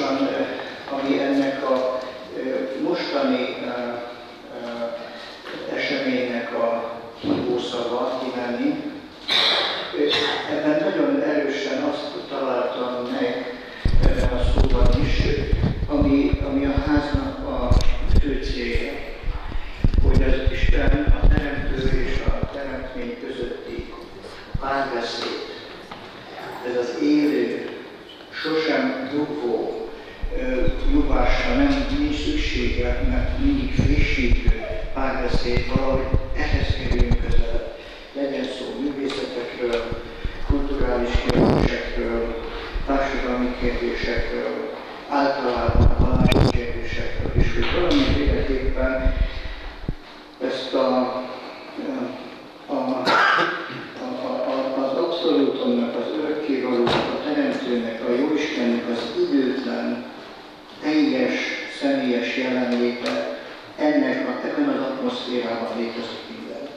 pontosan, ami ennek a mostani eseménynek a hívószava, Hineni, ebben nagyon erősen azt találtam meg ebben a szóban is, ami a háznak a fő célja, hogy az Isten, a teremtő és a teremtmény közötti párbeszéd, ez az élő, sosem dugvó nyugvásra nincs szüksége, mert mindig frissítő párbeszéd, valahogy ehhez kerüljünk közel. Legyen szó művészetekről, kulturális kérdésekről, társadalmi kérdésekről, általában vallási kérdésekről, és hogy valamiféleképpen ezt az abszolútumnak, az örökkévalónak, a teremtőnek, a Jóistennek az időtlen, teljes, személyes jelenléte ebben az atmoszférában létezik minden.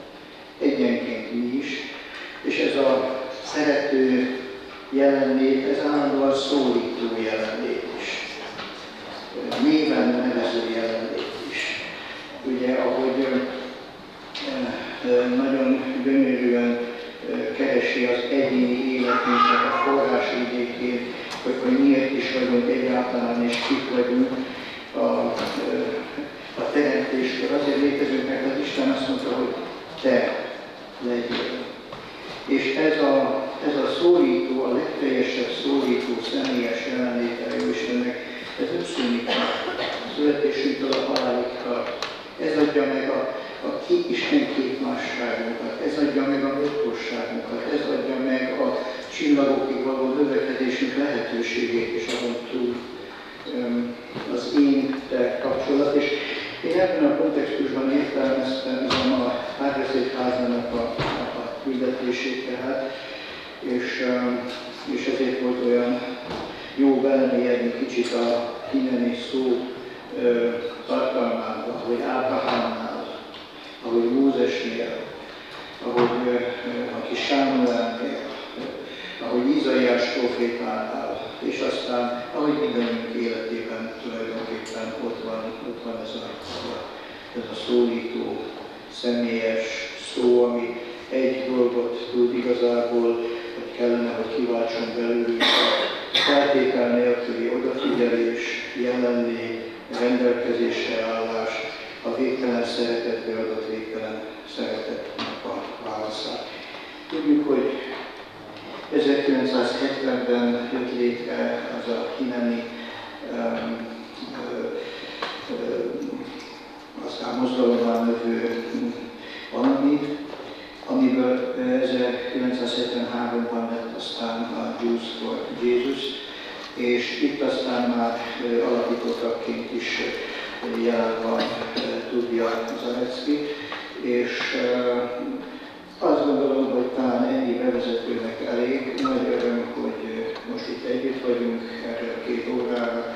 Egyenként mi is, és ez a szerető jelenlét, ez állandóan szólító jelenlét is. Néven nevező jelenlét is. Ugye, ahogy nagyon gyönyörűen keresi az egyéni életünknek a forrásvidékét, hogy miért is vagyunk egyáltalán, és kik vagyunk a teremtéskor. Azért létezünk, mert az Isten azt mondta, hogy te legyél. És ez a szólító, a legteljesebb szólító, személyes jelenléte Jóistennek, ez nem szűnik meg. A születésünktől a halálig tart. Ez adja meg a Isten képmásságunkat, ez adja meg a méltóságunkat, ez adja meg a csillagokig való növekedésünk lehetőségét, és azon túl az én-te kapcsolat. És én ebben a kontextusban értelmeztem a Párbeszéd Házának a küldetését tehát, és ezért volt olyan jó belemélyedni kicsit a Hineni szó tartalmába, ahogy Ábrahámnál, ahogy Mózesnél, ahogy a kis Sámuelnél, ahogy Izaiás prófétánál, és aztán ahogy mindenünk életében tulajdonképpen ott van ez a szólító, személyes szó, ami egy dolgot tud igazából, hogy kellene, hogy kiváltson belőlünk a feltétel nélküli odafigyelés, jelenlét, rendelkezésre állás, a végtelen szeretetbe adott végtelen szeretetnek a válaszát. Tudjuk, hogy 1970-ben jött létre az a Hineni aztán mozgalommal növő valami, amiből 1973-ban lett aztán a Jézus, és itt aztán már alapítottakként is jelen van Tuvya Zaretsky, és azt gondolom, hogy talán ennyi bevezetőnek elég. Nagy öröm, hogy most itt együtt vagyunk erre a 2 órára.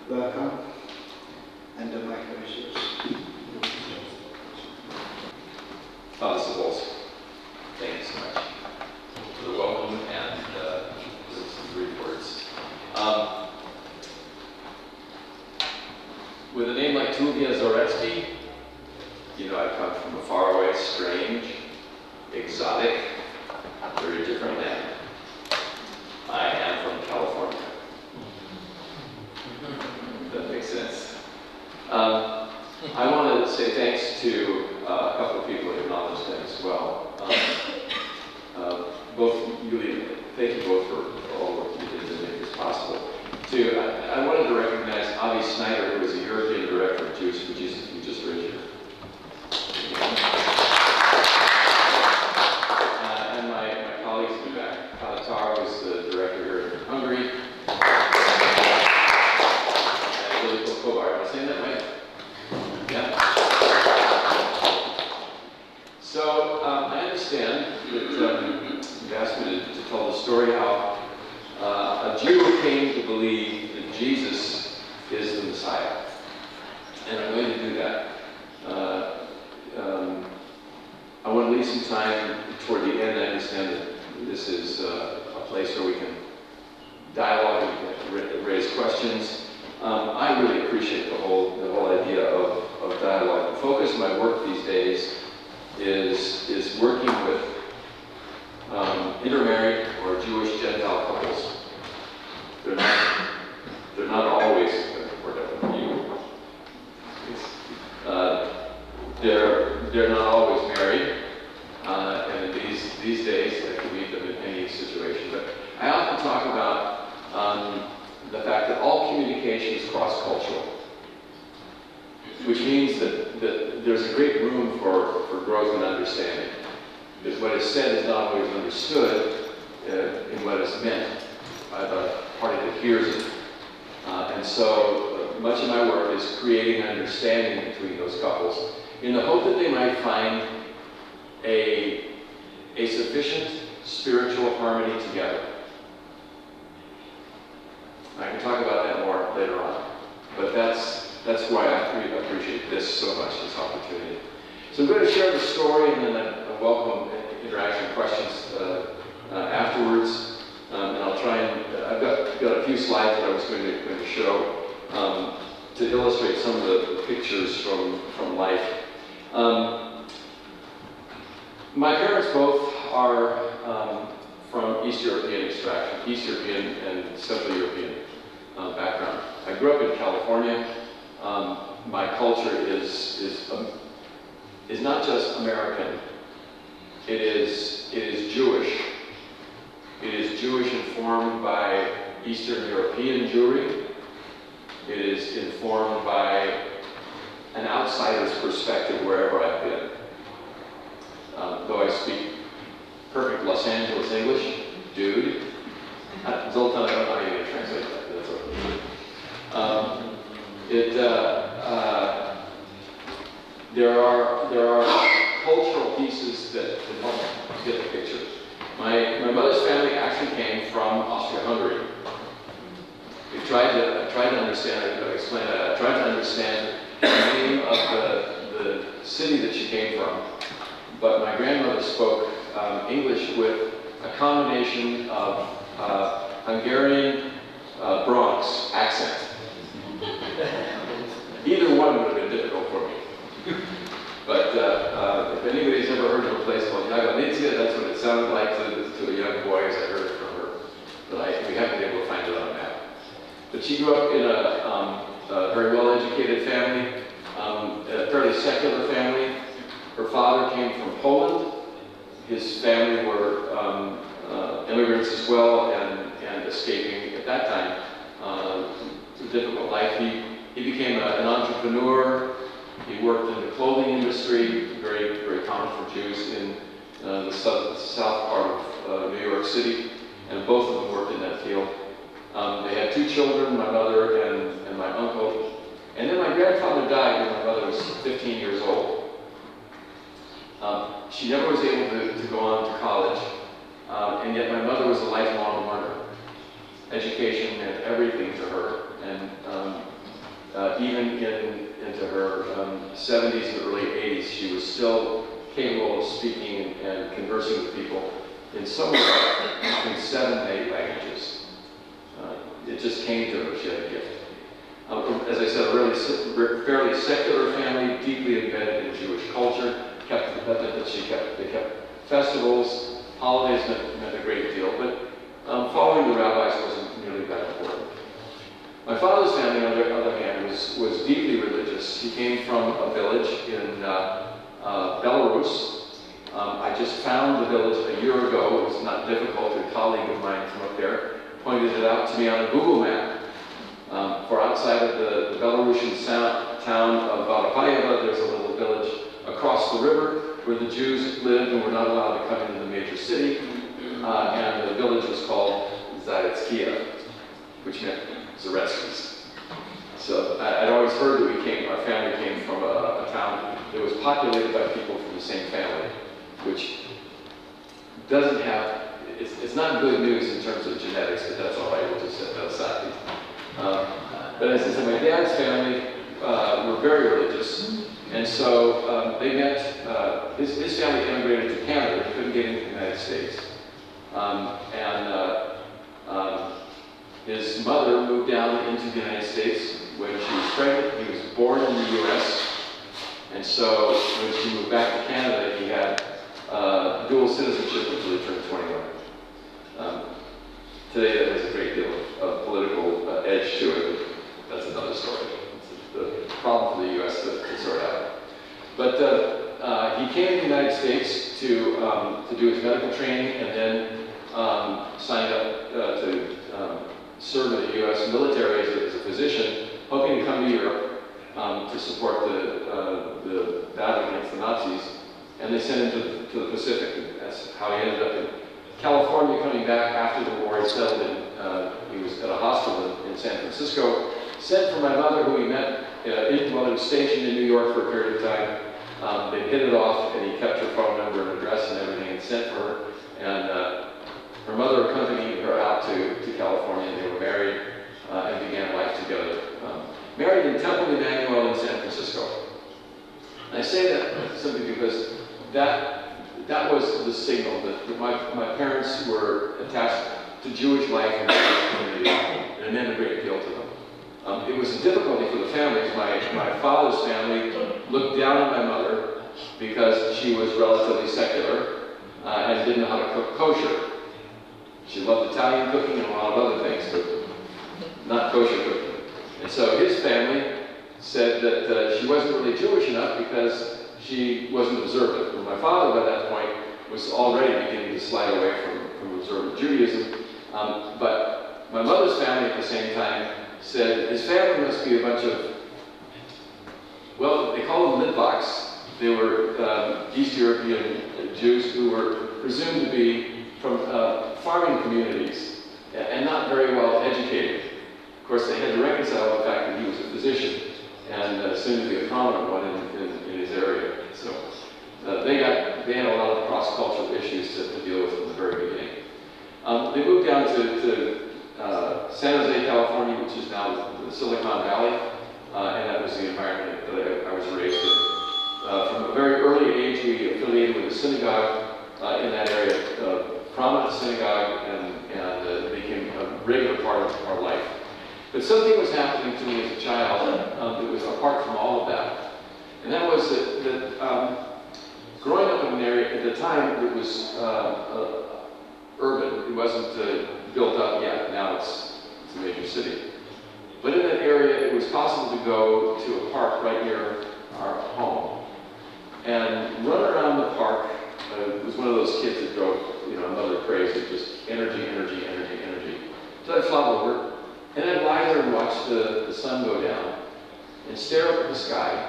Welcome, and the microphone is yours. Father Szabolcs, thank you so much for the welcome and some brief words. With a name like Tuvya Zaretsky, you know, I come from a faraway, strange, exotic, very different land. I am from California. That makes sense. I want to say thanks to a couple of people who acknowledged that as well. Thank you both for all what you did to make this possible. I wanted to recognize Avi Snyder, who is a European director of Jewish for Jesus, who just raised your and my colleagues in the back, Kalatar, who's the director here in Hungary. And Lily Kovar, am I saying that right? Yeah. So I understand that you asked me to tell the story how a Jew came to believe that Jesus is the Messiah. And I'm going to do that. I want to leave some time toward the end. I understand that this is a place where we can dialogue and raise questions. I really appreciate the whole idea of dialogue. The focus of my work these days is working with intermarried or Jewish Gentile couples. They're not always, they're not always married, and these days I can meet them in any situation. But I often talk about the fact that all communication is cross-cultural, which means that there's a great room for growth and understanding. Because what is said is not always understood in what is meant by the party that hears it. And so much of my work is creating an understanding between those couples in the hope that they might find a sufficient spiritual harmony together. I can talk about that more later on, but that's why I really appreciate this so much, this opportunity. So I'm going to share the story, and then I welcome interaction, questions afterwards. And I'll try and I've got a few slides that I was going to show to illustrate some of the pictures from life. My parents both are from East European extraction, East European and Central European background. I grew up in California. My culture is not just American. It is Jewish. It is Jewish informed by Eastern European Jewry. It is informed by an outsider's perspective wherever I've been. Though I speak perfect Los Angeles English, dude. Zoltan, I don't know how you're going to translate that, but that's okay. There are cultural pieces that help get the picture. My mother's family actually came from Austria-Hungary. I tried to understand, I explain that. I tried to understand the name of the city that she came from, but my grandmother spoke English with a combination of Hungarian Bronx accent. Either one would have been difficult for me. But if anybody's ever heard of a place called Jagodnice, that's what it sounded like to a young boy as I heard it from her. But we haven't been able to find it on a map. But she grew up in a very well-educated family, a fairly secular family. Her father came from Poland. His family were immigrants as well, and escaping at that time a difficult life. He became an entrepreneur. He worked in the clothing industry, very, very common for Jews in the south part of New York City, and both of them worked in that field. They had two children, my mother and my uncle. And then my grandfather died when my mother was 15 years old. She never was able to go on to college, and yet my mother was a lifelong learner. Education meant everything to her, and even into her 70s and early 80s, she was still capable of speaking and conversing with people in somewhere between 7 and 8 languages. It just came to her. She had a gift. As I said, a really fairly secular family, deeply embedded in Jewish culture. They kept festivals, holidays meant a great deal, but following the rabbis wasn't nearly that important. My father's family, on the other hand, was deeply religious. He came from a village in Belarus. I just found the village a year ago. It was not difficult. A colleague of mine from up there pointed it out to me on a Google map. For outside of the Belarusian town of Vodopayeva, there's a little village across the river where the Jews lived and were not allowed to come into the major city. And the village was called Zaretsky, which meant Zaretsky's. So I'd always heard that our family came from a town that was populated by people from the same family, which doesn't have, it's not good news in terms of genetics, but that's all right, we'll just set that aside. But as I said, my dad's family were very religious, and so they met, his family immigrated to Canada, they couldn't get into the United States. his mother moved down into the United States when she was pregnant. He was born in the U.S., and so when she moved back to Canada, he had dual citizenship until he turned 21. Today that has a great deal of political edge to it, but that's another story. It's the problem for the U.S. to sort out. But he came to the United States to do his medical training, and then signed up to serve in the U.S. military as a physician, hoping to come to Europe to support the battle against the Nazis. And they sent him to the Pacific, and that's how he ended up in California. Coming back after the war, he settled in, he was at a hospital in San Francisco. Sent for my mother, who he met while he was stationed in New York for a period of time. They hit it off, and he kept her phone number and address and everything, and sent for her. And her mother accompanied her out to California. They were married and began life together. Married in Temple, Emmanuel in San Francisco. And I say that simply because that was the signal that my parents were attached to Jewish life in the community, and it meant a great deal to them. It was a difficulty for the families. My father's family looked down on my mother because she was relatively secular and didn't know how to cook kosher. She loved Italian cooking and a lot of other things, but not kosher cooking. And so his family said that she wasn't really Jewish enough because she wasn't observant. And my father, by that point, was already beginning to slide away from observant Judaism. But my mother's family at the same time said his family must be a bunch of, well, they called them Litvaks. They were East European Jews who were presumed to be from farming communities and not very well educated. Of course, they had to reconcile the fact that he was a physician and soon to be a prominent one in his area. So they had a lot of cross-cultural issues to deal with from the very beginning. They moved down to San Jose, California, which is now the Silicon Valley, and that was the environment that I was raised in. From a very early age, we affiliated with a synagogue in that area, a prominent synagogue, and it became a regular part of our life. But something was happening to me as a child that was apart from all of that. And that was that growing up in an area, at the time, it was urban. It wasn't built up yet. Now it's a major city. But in that area, it was possible to go to a park right near our home and run around the park. It was one of those kids that drove, mother crazy, just energy, energy, energy, energy. So I'd flop over, and I'd lie there and watch the sun go down, and stare up at the sky,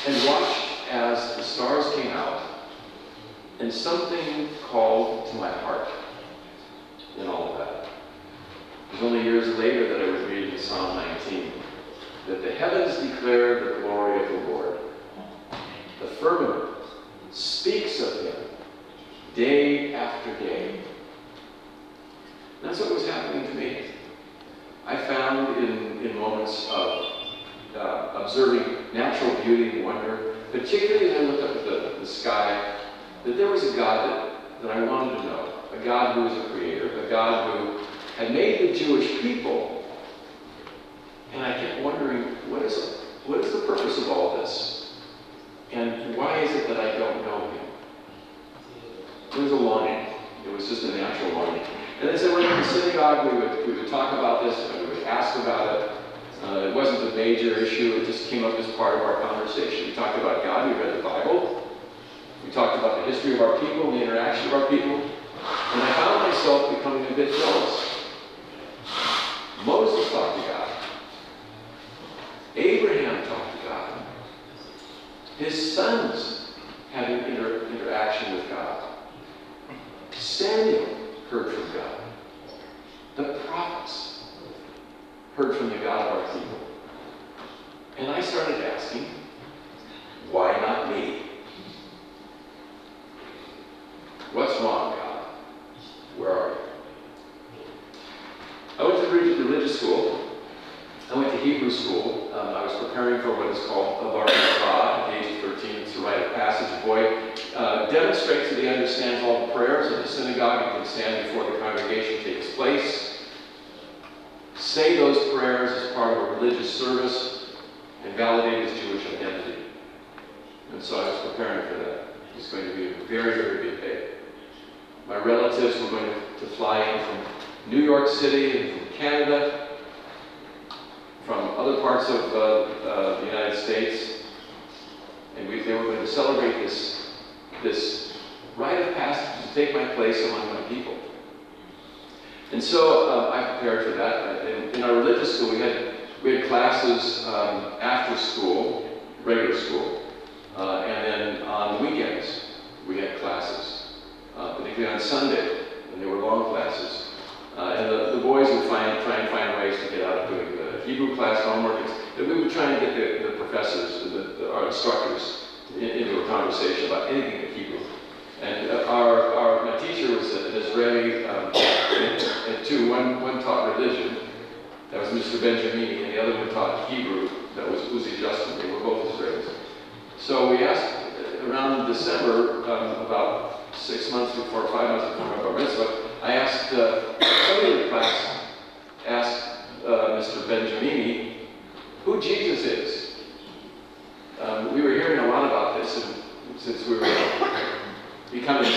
and watch as the stars came out, and something called to my heart in all of that. It was only years later that I would read in Psalm 19, that the heavens declare the glory of the Lord. The firmament speaks of him day after day. And that's what was happening to me. I found in moments of observing natural beauty and wonder, particularly as I looked up at the sky, that there was a God that I wanted to know, a God who was a creator, a God who had made the Jewish people. And I kept wondering, what is the purpose of all this? And why is it that I don't know him? There was a longing. It was just a natural longing. And as I went to the synagogue, we would talk about this, and we would ask about it. It wasn't a major issue. It just came up as part of our conversation. We talked about God. We read the Bible. We talked about the history of our people and the interaction of our people. And I found myself becoming a bit jealous. Moses talked to God. Abraham talked to God. His sons had an interaction with God. Samuel heard from God. The prophets heard from the God of our people. And I started asking, why not me? What's wrong, God? Where are you? I went to religious school. I went to Hebrew school. I was preparing for what is called a bar mitzvah at the age of 13. It's a rite of passage. A boy demonstrates that he understands all the prayers of the synagogue and can stand before the congregation takes place, say those prayers as part of a religious service, and validate his Jewish identity. And so I was preparing for that. It's going to be a very, very big day. My relatives were going to fly in from New York City and from Canada, from other parts of the United States, and they were going to celebrate this rite of passage to take my place among my people. And so I prepared for that. In our religious school, we had classes after school, regular school, and then on weekends we had classes, particularly on Sunday, and they were long classes. And the boys would try and find ways to get out of doing the Hebrew class homework. And we would try and get the professors, our instructors, into a conversation about anything in Hebrew. And my teacher was an Israeli, and two. One taught religion, that was Mr. Benjamini, and the other one taught Hebrew, that was Uzi Justin. They were both Israelis. So we asked, around December, about 6 months before, 5 months before my bar mitzvah, I asked, somebody in the class asked Mr. Benjamini who Jesus is. We were hearing a lot about this, and since we were becoming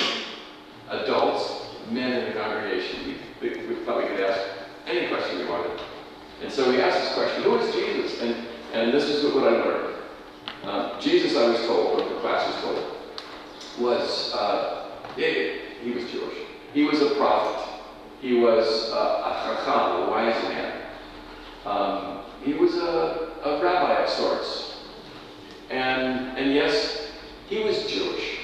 adults, men in the congregation, we thought we could ask any question we wanted. And so we asked this question, who is Jesus? And this is what I learned. Jesus, I was told, or the class was told, was, he was Jewish. He was a prophet. He was a chacham, a wise man. He was a rabbi of sorts. And yes, he was Jewish.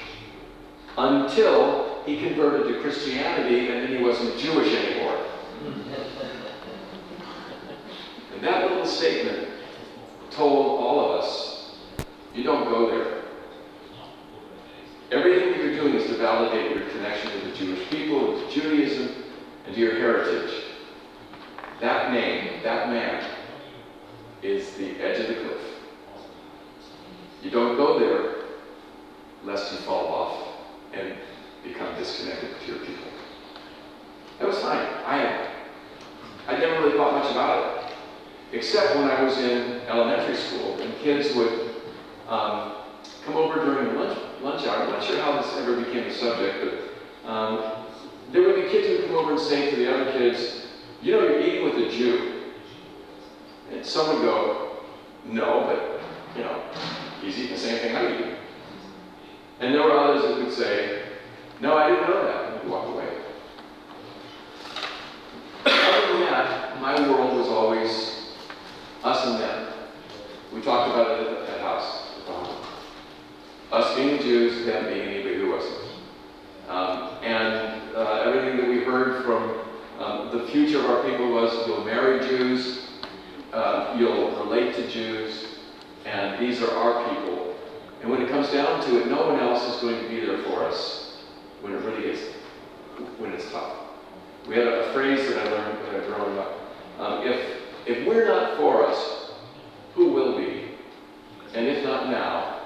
Until he converted to Christianity, and then he wasn't Jewish anymore. And that little statement told all of us, you don't go there. Everything that you're doing is to validate your connection to the Jewish people, to Judaism, and to your heritage. That name, that man, is the edge of the cliff. You don't go there lest you fall off and become disconnected with your people. That was fine. I never really thought much about it, except when I was in elementary school, and kids would come over during the lunch hour. I'm not sure how this ever became a subject, but there would be kids who would come over and say to the other kids, you know, you're eating with a Jew. And some would go, no, but, you know, he's eating the same thing I'm eating. And there were others that would say, no, I didn't know that, and would walk away. Other than that, my world was always us and them. We talked about it at that house. Us being Jews, them being anybody who wasn't. Everything that we heard from the future of our people was, you'll marry Jews, you'll relate to Jews, and these are our people. And when it comes down to it, no one else is going to be there for us when it really gets, when it's tough. We had a phrase that I learned growing up. If we're not for us, who will be? And if not now,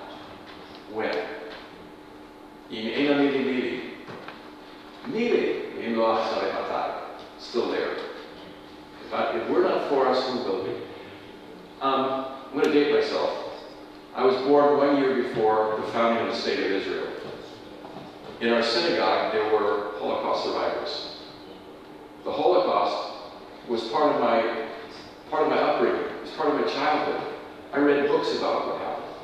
when? Still there. If we're not for us, who will be? I'm going to date myself. I was born 1 year before the founding of the State of Israel. In our synagogue, there were Holocaust survivors. The Holocaust was part of my upbringing. It was part of my childhood. I read books about what happened.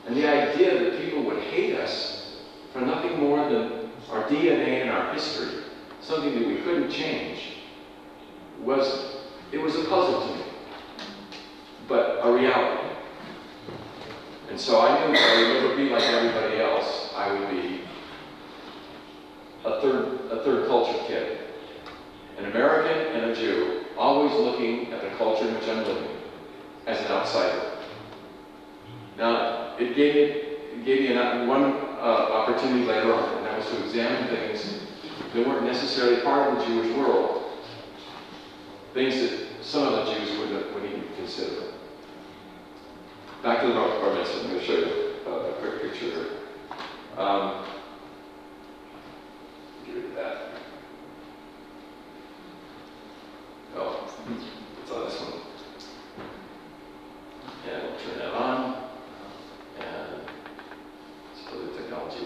And the idea that people would hate us for nothing more than our DNA and our history, something that we couldn't change, was a puzzle to me, but a reality. And so I knew that I would never be like everybody else. I would be a third culture kid, an American and a Jew, always looking at the culture in which I'm living as an outsider. Now, it gave me one opportunity later on, and that was to examine things that weren't necessarily part of the Jewish world, things that some of the Jews wouldn't even consider. Back to the bar mitzvah, I'm going to show you a quick picture here.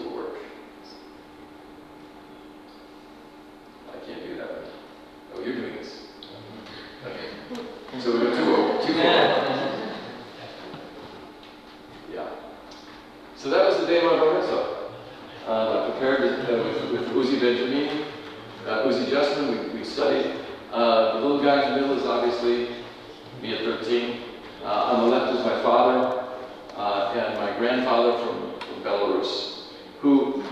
will work. I can't do that. Oh, you're doing this. Okay. So we go 2-4. Yeah. So that was the day of my bar mitzvah. I prepared with Uzi Benjamin, Uzi Justman. We studied. The little guy in the middle is obviously me at 13. On the left is my father and my grandfather from Belarus, who,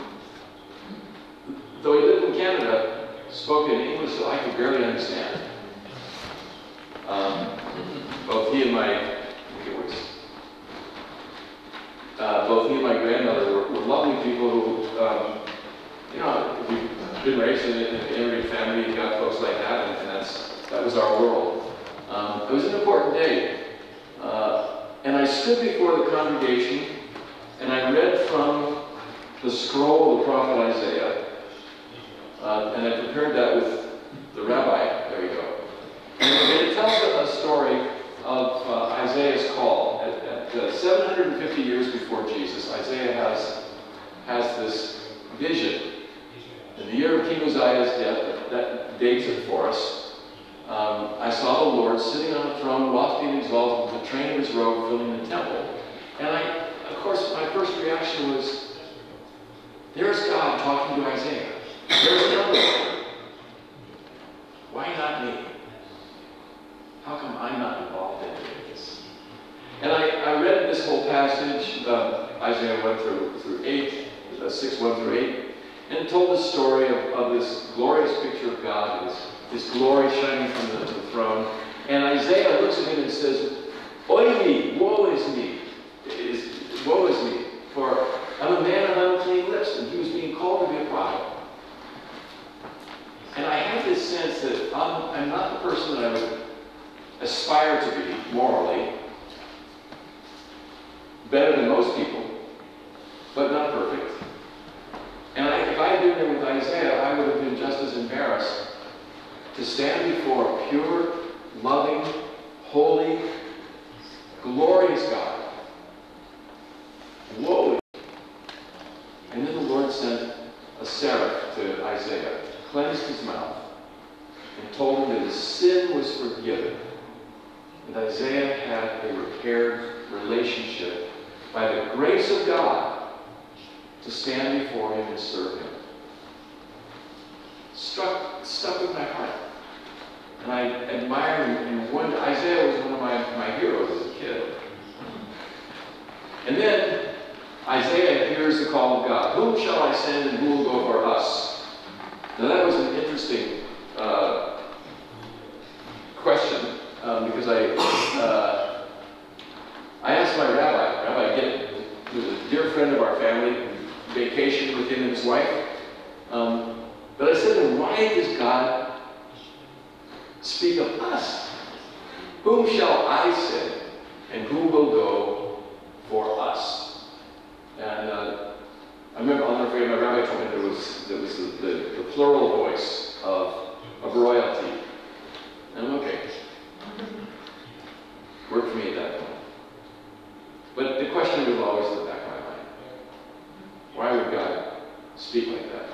though he lived in Canada, spoke in English that I could barely understand. Both he and my grandmother were lovely people who, you know, if you've been raised in an immigrant family, you've got folks like that, and that was our world. It was an important day. And I stood before the congregation, and I read from the scroll of the prophet Isaiah, and I prepared that with the rabbi. There you go. And it tells a story of Isaiah's call. At 750 years before Jesus, Isaiah has this vision. In the year of King Uzziah's death, that dates it for us. I saw the Lord sitting on a throne, lofty and exalted, with the train of his robe filling the temple. And of course, my first reaction was, there's God talking to Isaiah. There's another one. Why not me? How come I'm not involved in any of this? And I read this whole passage, Isaiah 1 through 8, 6, 1 through 8, and it told the story of this glorious picture of God, his glory shining from the throne. And Isaiah looks at him and says, "Oy me, woe is me, woe is me, for I'm a man of unclean lips," and he was being called to be a prophet. And I have this sense that I'm not the person that I would aspire to be morally, better than most people, but not perfect. And if I had been there with Isaiah, I would have been just as embarrassed to stand before a pure, loving, holy, glorious God. Woe! And then the Lord sent a seraph to Isaiah, cleansed his mouth, and told him that his sin was forgiven. And Isaiah had a repaired relationship by the grace of God to stand before him and serve him. Stuck with my heart. And I admire and wonder. Isaiah was one of my heroes as a kid. And then Isaiah hears the call of God. Whom shall I send and who will go for us? Now that was an interesting question because I asked my Rabbi Gideon, who was a dear friend of our family, vacationed with him and his wife. But I said to him, why does God speak of us? Whom shall I send, and who will go for us? And I remember, I'll never forget, my rabbi told me there was the plural voice of royalty. And I'm okay. Worked for me at that point. But the question was always in the back of my mind. Why would God speak like that?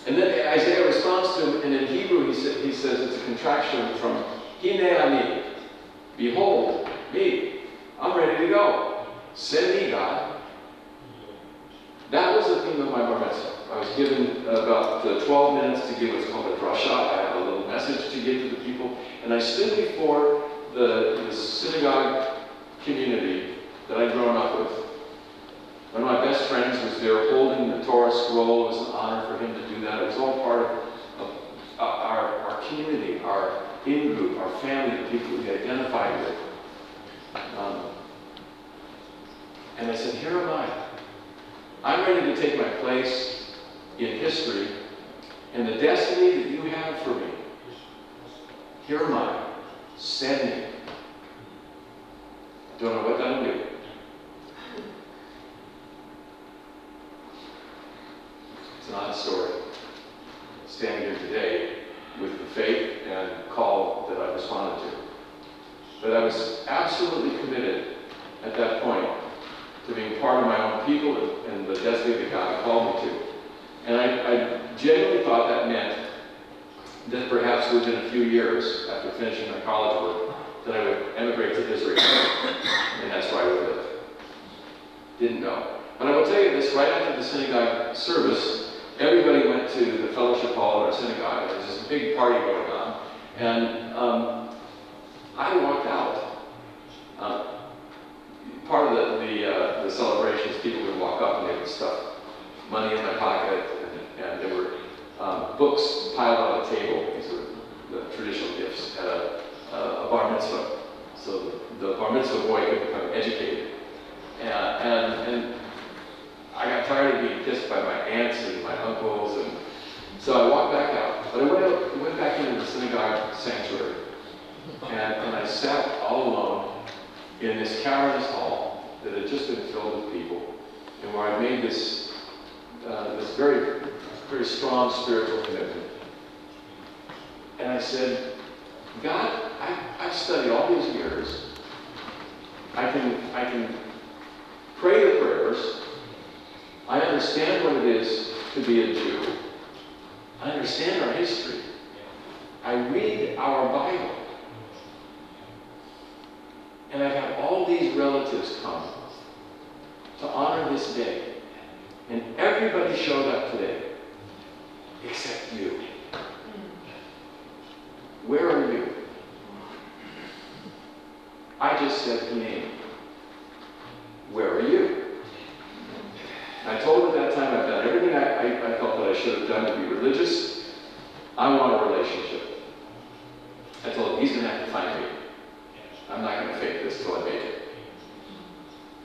And then Isaiah responds to him, and in Hebrew he says it's a contraction from Hineni, behold, me, I'm ready to go. Send me, God. That was the theme of my bar mitzvah. I was given about 12 minutes to give what's called a drasha. I had a little message to give to the people, and I stood before the synagogue community that I'd grown up with. One of my best friends was there holding the Torah scroll. It was an honor for him to do that. It was all part of our community, our in-group, our family, the people we identified with. And I said, here am I. I'm ready to take my place in history and the destiny that you have for me. Here am I. Send me. Don't know what that'll do. It's an odd story. Standing here today with the faith and call that I responded to. But I was absolutely committed at that point to being part of my own people and the destiny that God had called me to. And I genuinely thought that meant that perhaps within a few years, after finishing my college work, that I would emigrate to Israel, and that's where I would live. Didn't know. But I will tell you this, right after the synagogue service, everybody went to the fellowship hall at our synagogue. There was this big party going on, and I walked out. Part of the celebrations, people would walk up and they would stuff money in my pocket, and there were books piled on a table. These were the traditional gifts at a bar mitzvah. So the bar mitzvah boy could become educated. And I got tired of being kissed by my aunts and my uncles, and so I walked back out. But I went back into the synagogue sanctuary, and I sat all alone in this cavernous hall that had just been filled with people, and where I made this very, very strong spiritual commitment. And I said, God, I've studied all these years. I can pray the prayers. I understand what it is to be a Jew. I understand our history. I read our Bible. And I've had all these relatives come to honor this day. And everybody showed up today, except you. Where are you? I just said the name. Where are you? I told him at that time I've done everything I felt that I should have done to be religious. I want a relationship. I told him he's going to have to find me. I'm not going to fake this till I make it.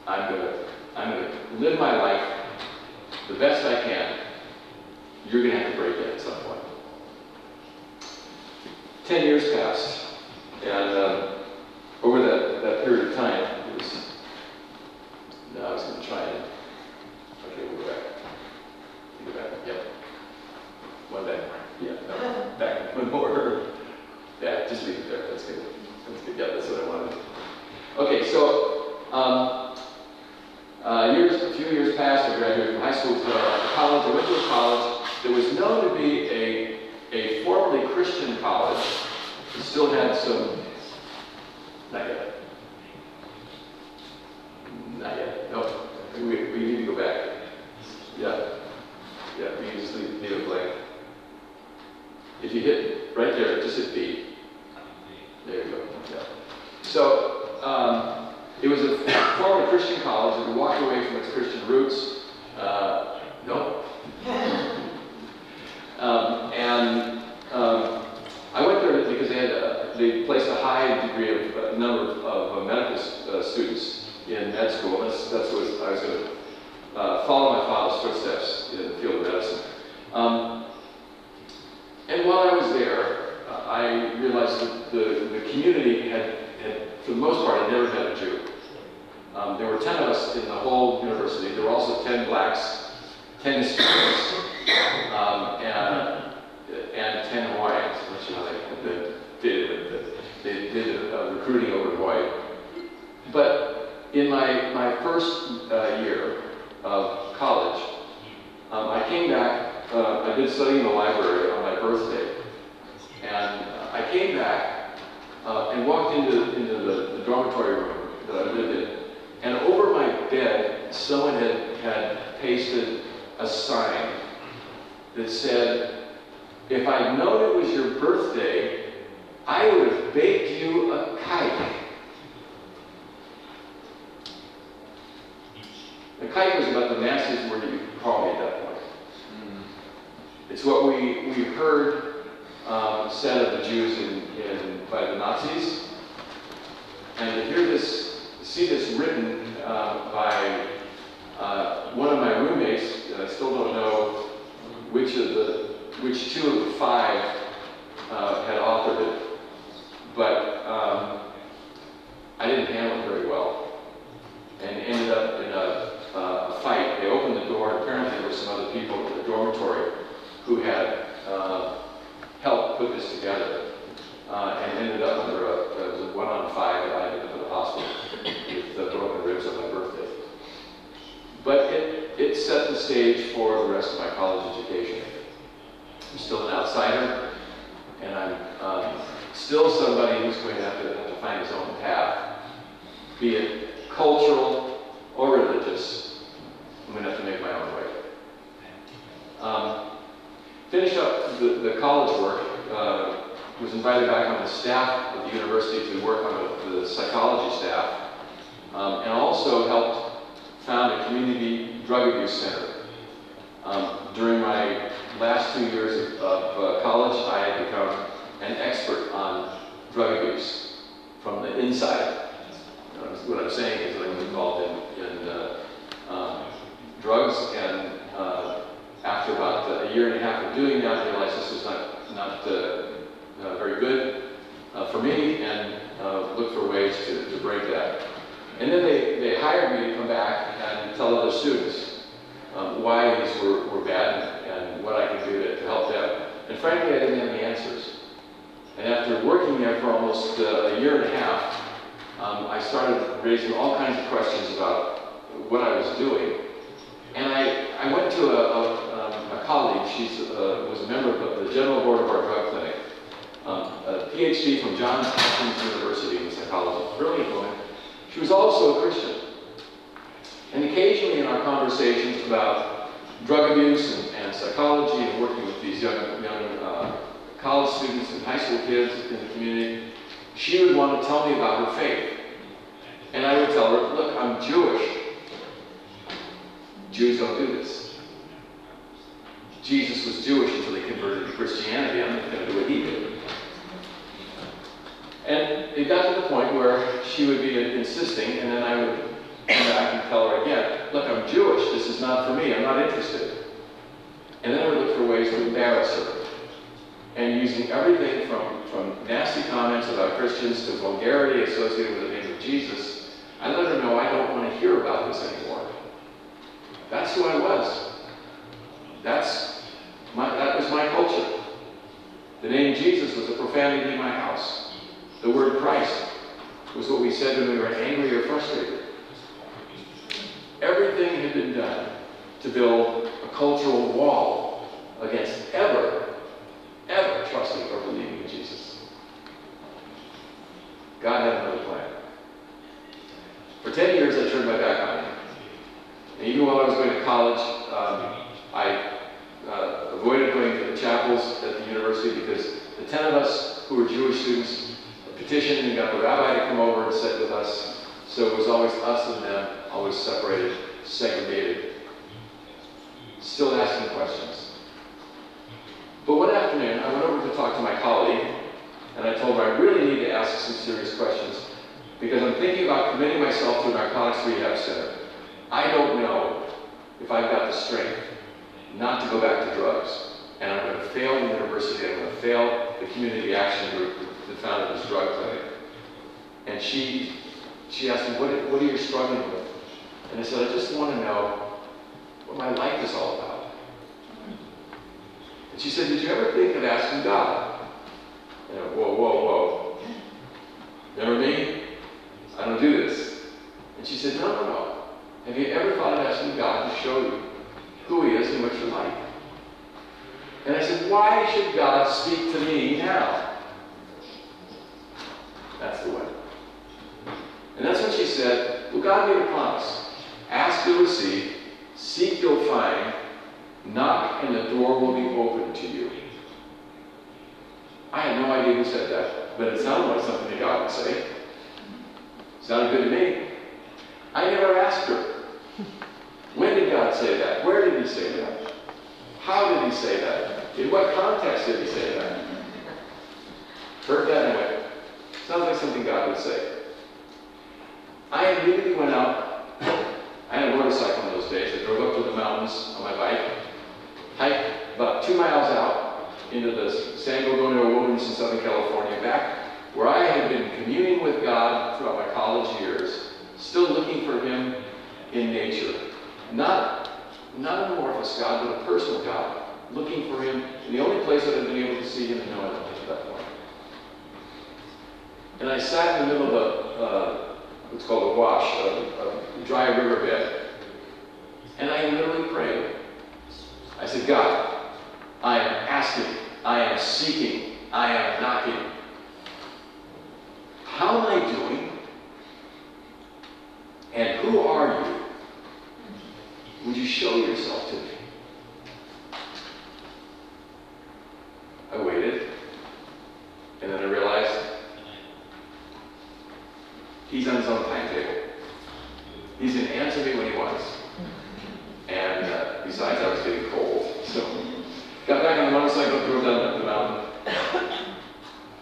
I'm going to live my life the best I can. You're going to have to break it at some point. 10 years passed, and over that period of time, it was. No, I was going to try and. Okay, we'll go back. Go back. Yep. One back. Yeah. No. Back. One more. Yeah. Just leave it there. That's good. That's good. Yeah, that's what I wanted. Okay, so a few years passed. I graduated from high school to college. I went to a college that was known to be a formerly Christian college. It still had some. Not yet. Not yet. No. We need to go back. Yeah. Yeah. We can just leave it blank. If you hit right there, just hit B. There you go. Yeah. So it was a formerly Christian college that had walked away from its Christian roots. No. I went there because they placed a high degree of number of medical students in med school. That's what I was going to follow my father's footsteps in the field of medicine. And while I was there, I realized that the community had, for the most part, had never met a Jew. There were 10 of us in the whole university. There were also 10 blacks, 10 Hispanics, and 10 Hawaiians, which they did recruiting over in Hawaii. But in my first year of college, I came back. I did study in the library on my birthday, and I came back and walked into the dormitory room that I lived in, and over my bed, someone had pasted a sign that said, "If I'd known it was your birthday, I would have baked you a kite." The kite was about the nastiest word you could call me at that point. It's what we heard said of the Jews by the Nazis, and to hear this, see this written by one of my roommates, and I still don't know which two of the five had authored it, but I didn't handle it very well, and ended up in a fight. They opened the door, and apparently there were some other people in the dormitory who had helped put this together, and ended up under it was a 1-on-5, and I ended up in the hospital with broken ribs on my birthday. stage for the rest of my college education. I'm still an outsider, and I'm still somebody who's going to have to find his own path, be it cultural or religious. I'm going to have to make my own way. Finished up the college work, was invited back on the staff of the university to work on the psychology staff, and also helped found a community drug abuse center. During my last 2 years of college, I had become an expert on drug abuse from the inside. What I'm saying is that I was involved in drugs, and after about a year and a half of doing that, I realized this was not very good for me, and looked for ways to break that. And then they hired me to come back and tell other students why these were bad and what I could do to help them. And frankly, I didn't have any answers. And after working there for almost a year and a half, I started raising all kinds of questions about what I was doing. And I went to a colleague. She was a member of the general board of our drug clinic, a PhD from Johns Hopkins University in psychology, brilliant woman. She was also a Christian. And occasionally in our conversations about drug abuse and psychology and working with these young college students and high school kids in the community, she would want to tell me about her faith. And I would tell her, look, I'm Jewish. Jews don't do this. Jesus was Jewish until he converted to Christianity. I'm not going to do what he did. And it got to the point where she would be insisting, and then I would come back and tell her again, look, I'm Jewish. This is not for me. I'm not interested. And then I would look for ways to embarrass her. And using everything from nasty comments about Christians to vulgarity associated with the name of Jesus, I let her know I don't want to hear about this anymore. That's who I was. That was my culture. The name Jesus was a profanity in my house. The word Christ was what we said when we were angry or frustrated. Everything had been done to build a cultural wall against ever trusting or believing in Jesus. God had another plan. For 10 years, I turned my back on him. And even while I was going to college, I avoided going to the chapels at the university because the 10 of us who were Jewish students petitioned and got the rabbi to come over and sit with us. So it was always us and them, always separated, segregated, still asking questions. But one afternoon, I went over to talk to my colleague, and I told her I really need to ask some serious questions because I'm thinking about committing myself to a narcotics rehab center. I don't know if I've got the strength not to go back to drugs, and I'm going to fail the university, I'm going to fail the community action group that founded this drug clinic. And she asked me, what are you struggling with? And I said, I just want to know what my life is all about. And she said, did you ever think of asking God? And I went, whoa. Remember me? I don't do this. And she said, no. Have you ever thought of asking God to show you who he is and what you're like? And I said, why should God speak to me now? That's the way. And that's when she said, well, God made a promise. Ask, you'll receive. Seek, you'll find. Knock, and the door will be open to you. I had no idea who said that, but it sounded like something that God would say. It sounded good to me. I never asked her. When did God say that? Where did he say that? How did he say that? In what context did he say that? Heard that and went, sounds like something God would say. I immediately went out. I had a motorcycle in those days. I drove up to the mountains on my bike, hiked about 2 miles out into the San Gorgonio wilderness in Southern California, back where I had been communing with God throughout my college years, still looking for him in nature. Not an amorphous God, but a personal God, looking for him in the only place that I'd been able to see him and know him up to that point. And I sat in the middle of what's called a wash, a dry riverbed, and I literally prayed. seeking. I am knocking. How am I doing? And who are you? Would you show yourself to me? I waited, and then I realized he's on his own timetable. He's going to answer me when he wants. And besides, I was getting cold. So, got back on the motorcycle, drove down the mountain.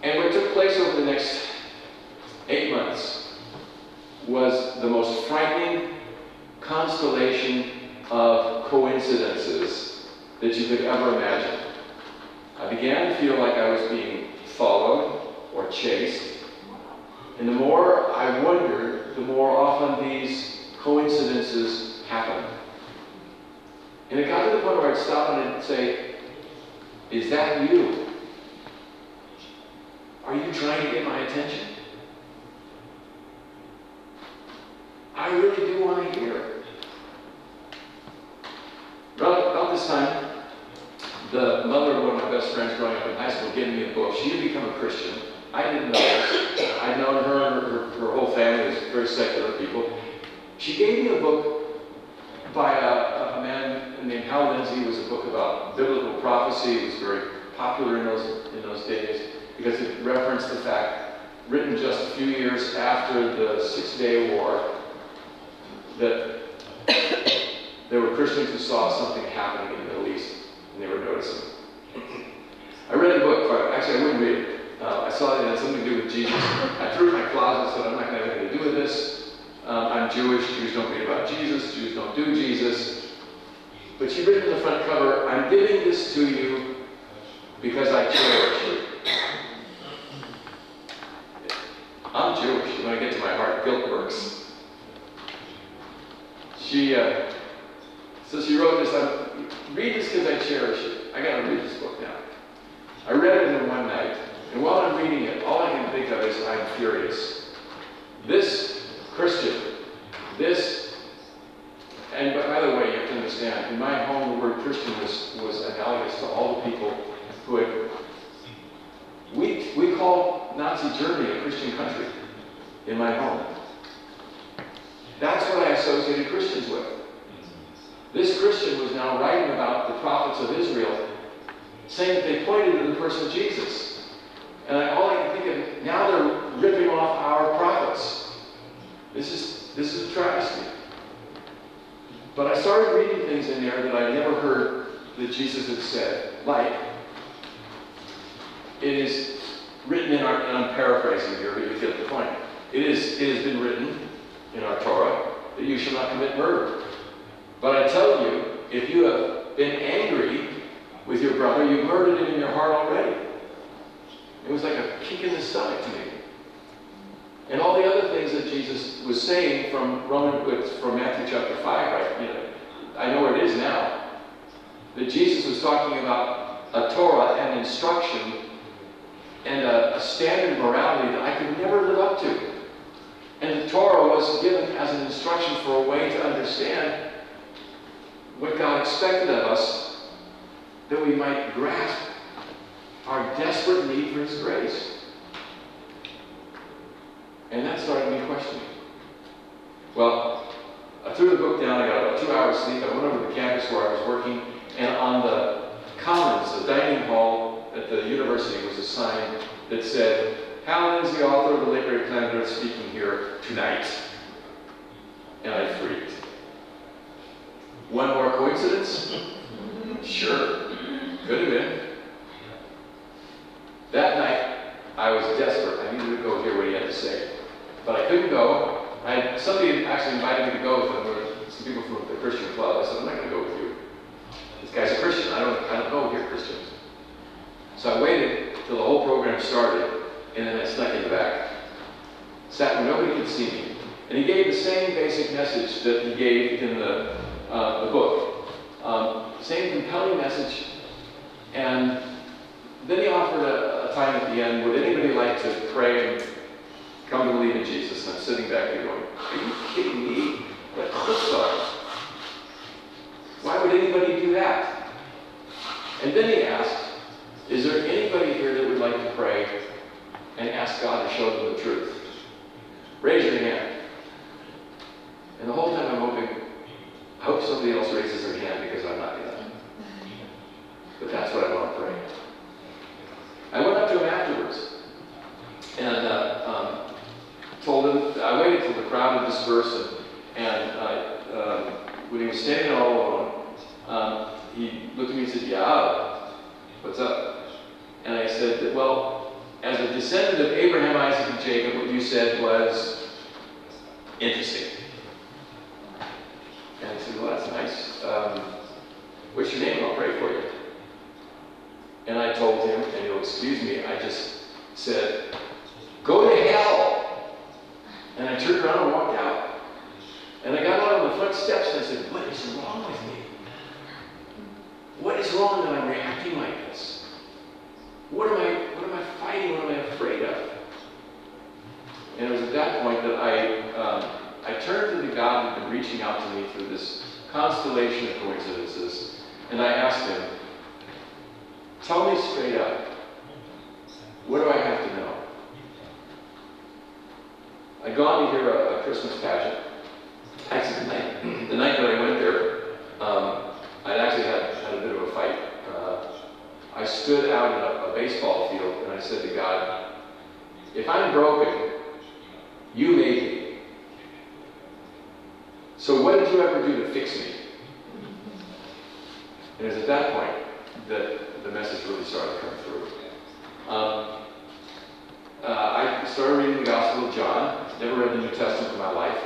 And what took place over the next 8 months was the most frightening constellation of coincidences that you could ever imagine. I began to feel like I was being followed or chased. And the more I wondered, the more often these coincidences happened. And it got to the point where I'd stop and I'd say, is that you? Are you trying to get my attention? I really do want to hear. About this time, the mother of one of my best friends growing up in high school gave me a book. She had become a Christian. I didn't know this. I'd known her and her whole family was very secular people. She gave me a book by a man named Hal Lindsey. It was a book about biblical prophecy. It was very popular in those days because it referenced the fact, written just a few years after the Six-Day War, that there were Christians who saw something happening in the Middle East, and they were noticing. I read the book, but actually I wouldn't read it. I saw that it had something to do with Jesus. I threw it in my closet and said, I'm not going to have anything to do with this. I'm Jewish. Jews don't read about Jesus. Jews don't do Jesus. But she written in the front cover, I'm giving this to you because I cherish you. I'm Jewish. When I get to my heart, guilt works. So she wrote this, read this because I cherish it. I got to read this book now. I read it in one night, and while I'm reading it, all I can think of is I'm furious. This Christian, and by the way, you have to understand, in my home, the word Christian was analogous to all the people who had, we call Nazi Germany a Christian country in my home. That's what I associated Christians with. This Christian was now writing about the prophets of Israel, saying that they pointed to the person of Jesus. And all I can think of, now they're ripping off our prophets. This is a travesty. But I started reading things in there that I never heard that Jesus had said, like, it is written in our, and I'm paraphrasing here, but you get the point. It has been written in our Torah that you shall not commit murder. But I tell you, if you have been angry with your brother, you've murdered him in your heart already. It was like a kick in the stomach to me. And all the other things that Jesus was saying from Matthew chapter 5, right? I know where it is now. That Jesus was talking about a Torah and instruction and a standard of morality that I could never live up to. And the Torah was given as an instruction for a way to understand what God expected of us, that we might grasp our desperate need for His grace. And that started me questioning. Well, I threw the book down, I got about 2 hours sleep, I went over to the campus where I was working, and on the commons, the dining hall at the university, was a sign that said, Hal Lindsey, author of The Late Great Planet Earth, speaking here tonight. And I freaked. One more coincidence? Sure. Could have been. That night, I was desperate. I needed to go hear what he had to say. But I couldn't go. Somebody actually invited me to go with them. There were some people from the Christian club. I said, I'm not going to go with you. This guy's a Christian. I don't go hear Christians. So I waited till the whole program started, and then I snuck in the back. Sat where nobody could see me. And he gave the same basic message that he gave in the book. Same compelling message. And then he offered a time at the end, would anybody like to pray and come to believe in Jesus? And I'm sitting back there going, are you kidding me? What chutzpah? Why would anybody do that? And then he asked, is there anybody like to pray and ask God to show them the truth? Raise your hand. And the whole time I'm hoping, I hope somebody else raises their hand because I'm not yet. But that's what I want to pray. I went up to him afterwards and told him, I waited till the crowd had dispersed, and when he was standing all alone, he looked at me and said, yeah, what's up? And I said, well, as a descendant of Abraham, Isaac, and Jacob, what you said was interesting. And I said, well, that's nice. What's your name? I'll pray for you. And I told him, and he'll excuse me, I just said, go to hell. And I turned around and walked out. And I got out on the front steps and I said, what is wrong with me? What is wrong that I'm reacting like this? What am I fighting? What am I afraid of? And it was at that point that I turned to the God who had been reaching out to me through this constellation of coincidences, and I asked him, tell me straight up, what do I have to know? I'd gone to hear a Christmas pageant. Actually, the night that I went there, I'd actually had a bit of a fight. I stood out in a baseball field and I said to God, if I'm broken, you made me. So what did you ever do to fix me? And it was at that point that the message really started to come through. I started reading the Gospel of John. Never read the New Testament in my life.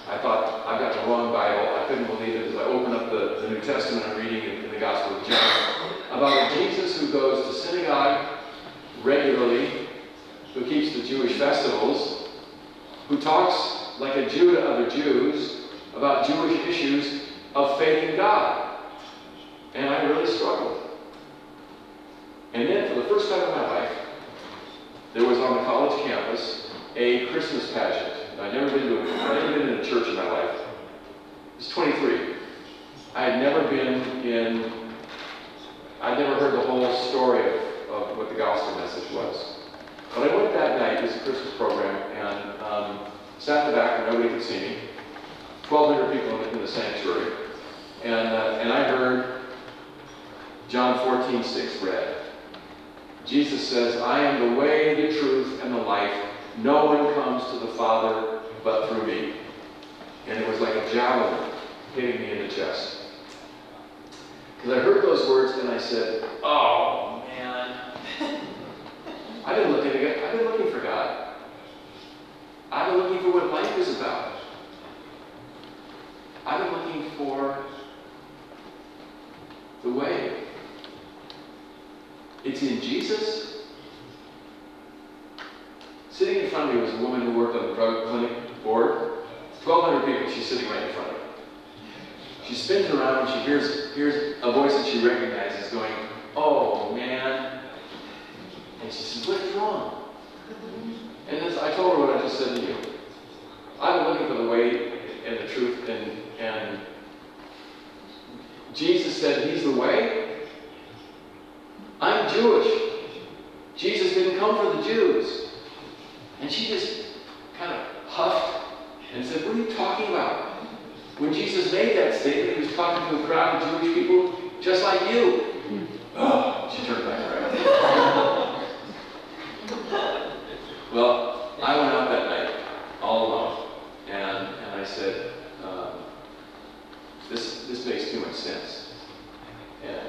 I thought, I've got the wrong Bible. I couldn't believe it as I opened up the New Testament and reading in the Gospel of John about a Jesus who goes to synagogue regularly, who keeps the Jewish festivals, who talks like a Jew to other Jews about Jewish issues of faith in God. And I really struggled. And then, for the first time in my life, there was on the college campus a Christmas pageant. I'd never been in a church in my life. I was 23. I'd never heard the whole story of what the gospel message was. But I went that night, it was a Christmas program, and sat in the back where nobody could see me. 1,200 people in the sanctuary. And I heard John 14:6 read. Jesus says, I am the way, the truth, and the life. No one comes to the Father but through me. And it was like a javelin hitting me in the chest. Because I heard those words and I said, oh, man. I've been looking for God. I've been looking for what life is about. I've been looking for the way. It's in Jesus. Sitting in front of me was a woman who worked on the drug clinic board. 1,200 people, she's sitting right in front of me. She spins around and she hears a voice that she recognizes going, oh man. And she says, what's wrong? And I told her what I just said to you. I've been looking for the way and the truth, and Jesus said he's the way. I'm Jewish. Jesus didn't come for the Jews. And she just kind of huffed and said, what are you talking about? When Jesus made that statement, he was talking to a crowd of Jewish people just like you. Oh, she turned back around. Well, I went out that night all alone, and I said, this makes too much sense. And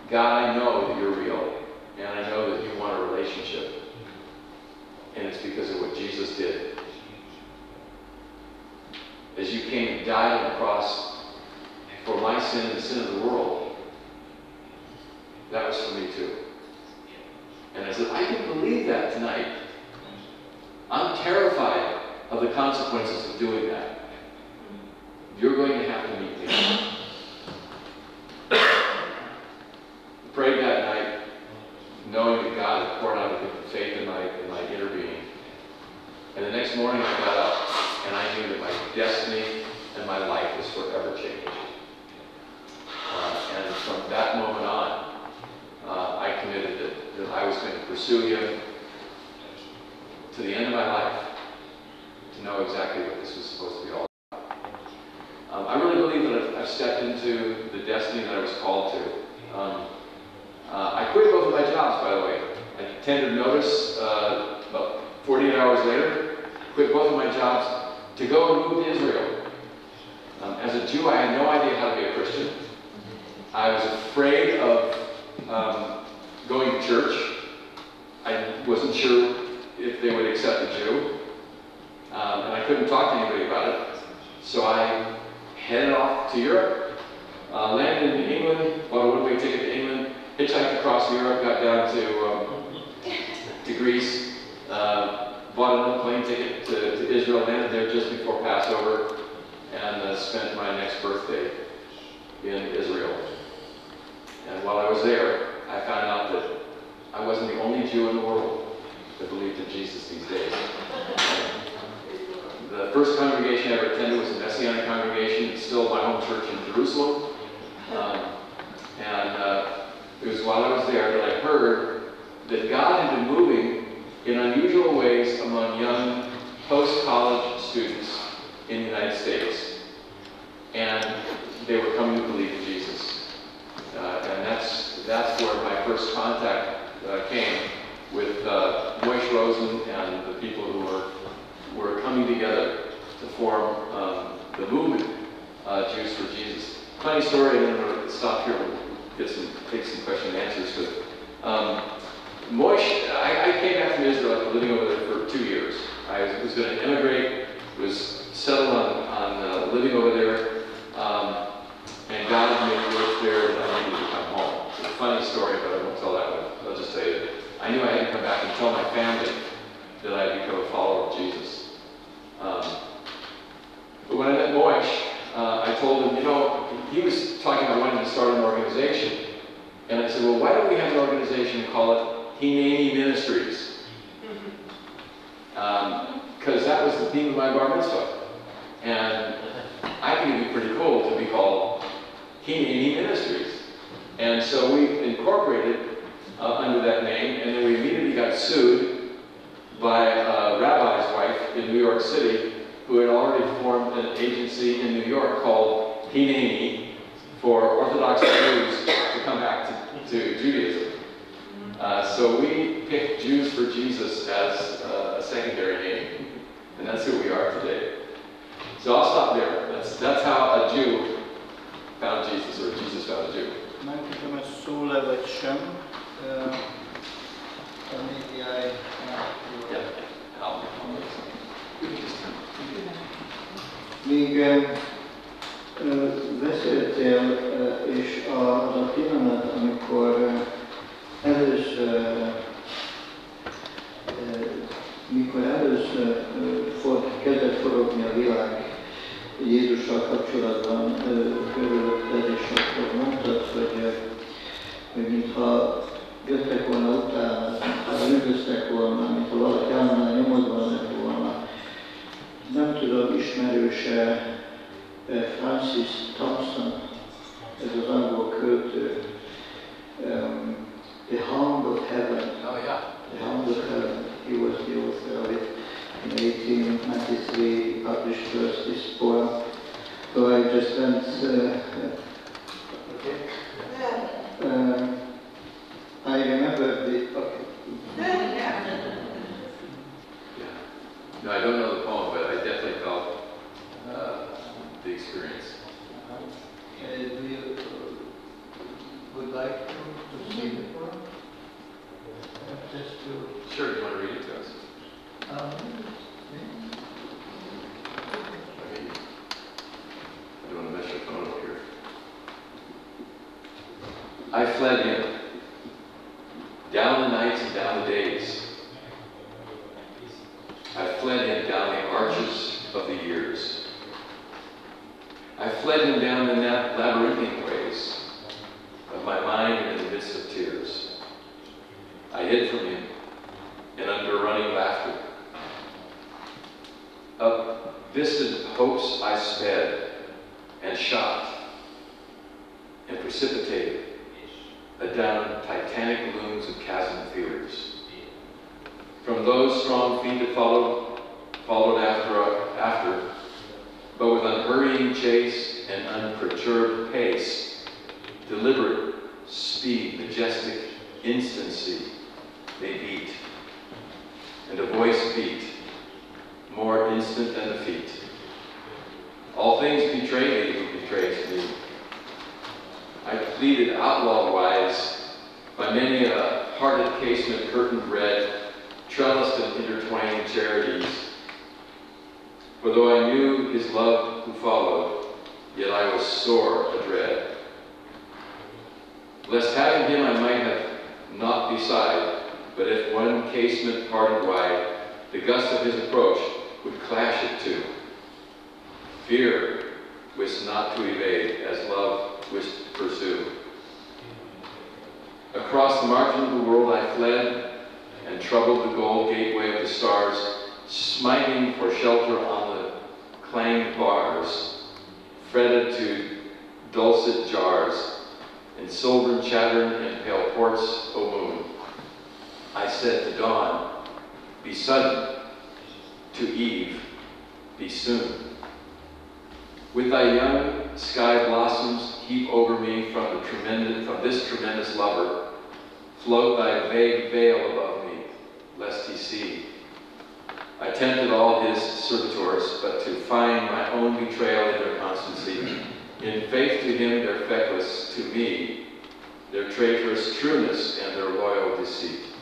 God, I know that you're real, and I know that you want a relationship. And it's because of what Jesus did. As you came and died on the cross for my sin and the sin of the world, that was for me too. And I said, I can believe that tonight. I'm terrified of the consequences of doing that. You're going to have to meet me. I prayed that night, knowing that God had poured out a faith in my inner being. And the next morning I got up, and I knew that my destiny and my life was forever changed. And from that moment on, I committed that I I was going to pursue him to the end of my life to know exactly what this was supposed to be all about. I really believe that I've stepped into the destiny that I was called to. I quit both of my jobs, by the way. I tendered notice about 48 hours later, quit both of my jobs to go and move to Israel. As a Jew, I had no idea how to be a Christian. I was afraid of going to church. I wasn't sure if they would accept a Jew. And I couldn't talk to anybody about it. So I headed off to Europe, landed in England, bought a one-way ticket to England, hitchhiked across Europe, got down to Greece, bought another plane ticket to Israel, landed there just before Passover, and spent my next birthday in Israel. And while I was there, I found out that I wasn't the only Jew in the world that believed in Jesus these days. The first congregation I ever attended was a Messianic congregation. It's still my home church in Jerusalem. It was while I was there that I heard that God had been moving in unusual ways among young post-college students in the United States. And they were coming to believe in Jesus. And that's where my first contact came with Moish Rosen and the people who were coming together to form the movement, Jews for Jesus. Funny story, and then I'm going to stop here and take some question and answers. But Moish, I came back from Israel after living over there for 2 years. I was going to immigrate, was settled on living over there, and God had made me work there, and I needed to come home. It's a funny story, but I won't tell that one. I'll just tell you that I knew I had to come back and tell my family that I had become a follower of Jesus. But when I met Moish, I told him, you know, he was talking about wanting to start an organization. And I said, well, why don't we have an organization and call it Hineni Ministries? Because that was the theme of my bar mitzvah. And I think it'd be pretty cool to be called Hineni Ministries. And so we incorporated under that name, and then we immediately got sued by a rabbi's wife in New York City who had already formed an agency in New York called Hineni for Orthodox Jews to come back to Judaism. So we picked Jews for Jesus as a secondary name, and that's who we are today. So I'll stop there. That's how a Jew found Jesus, or Jesus found a Jew. Nem tudom, ez szól-e vagy sem. Míg beszéltél, és az a pillanat, amikor először kezdett forogni a világ Jézussal kapcsolatban körülötted, és akkor mondtad, hogy mintha jöttek volna utána, mintha üldöztek volna, mintha valaki állandóan nyomodva lett volna. Nem tudom, ismerőse Francis Thompson, ez az angol költő, The Hound of Heaven. Oh, yeah. The Hound of Heaven. He was the author of it. In 1893, he published first this poem. So I just went. I remember the. Okay. Yeah. No, I don't know the poem, but I definitely felt the experience. Do you would like to see the poem? Just to. Sure, you want to read it to us? I don't want to mess your phone up here. I fled in, down the nights and down the days. I fled him down the arches of the years. I fled him down the labyrinthine ways of my mind in the midst of tears. I hid from him and under running laughter. Up distant hopes I sped and shot and precipitated a let down titanic looms of chasm fears. From those strong feet that followed after, but with unhurrying chase and unperturbed pace, deliberate speed, majestic instancy, they beat. And a voice beat, more instant than the feet. All things betray me who betrays me. I pleaded outlaw-wise by many a hearted casement curtained red, trellised and intertwining charities. For though I knew his love who followed, yet I was sore adread. Lest having him I might have not beside, but if one casement parted wide, the gust of his approach would clash it to. Fear wist not to evade, as love wist to pursue. Across the margin of the world I fled, and troubled the gold gateway of the stars, smiting for shelter on the clanged bars, fretted to dulcet jars, and silvern chattern and pale ports, O moon. I said to dawn, be sudden, to eve, be soon. With thy young sky blossoms heap over me from this tremendous lover, float thy vague veil above me, lest he see. I tempted all his servitors, but to find my own betrayal in their constancy, in faith to him their feckless, to me, their traitorous trueness and their loyal deceit.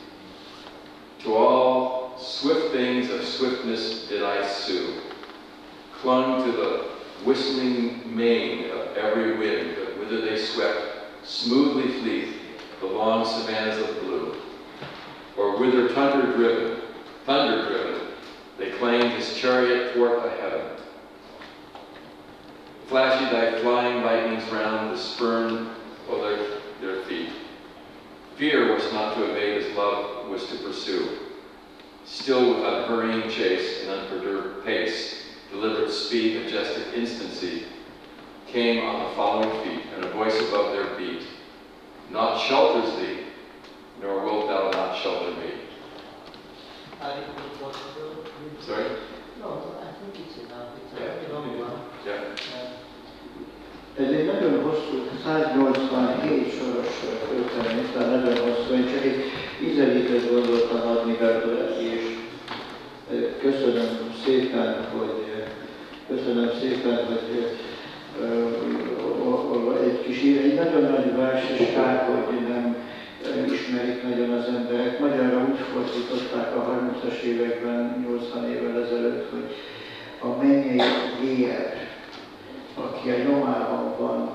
To all swift things of swiftness did I sue, clung to the whistling mane of every wind, but whither they swept, smoothly fleet the long savannas of blue. Or whither thunder driven, they claimed his chariot toward the heaven. Flashy thy flying lightnings round the spurn of their feet. Fear was not to evade as love was to pursue. Still with unhurrying chase and unperturbed pace, deliberate speed, majestic instancy, came on the following feet, and a voice above their beat. Naught shelters thee, nor wilt thou not shelter me. Sorry? No, I think it's enough. It's Yeah. a long one. Yeah. Ez egy nagyon hosszú, 187 soros történet, tehát nagyon hosszú, én csak egy ízelítőt gondoltam adni belőle, és köszönöm szépen, hogy egy nagyon nagy vers, és kár, hogy nem ismerik nagyon az emberek. Magyarra úgy fordították a 30-as években, 80 évvel ezelőtt, hogy a mennyei vér, aki a nyomában van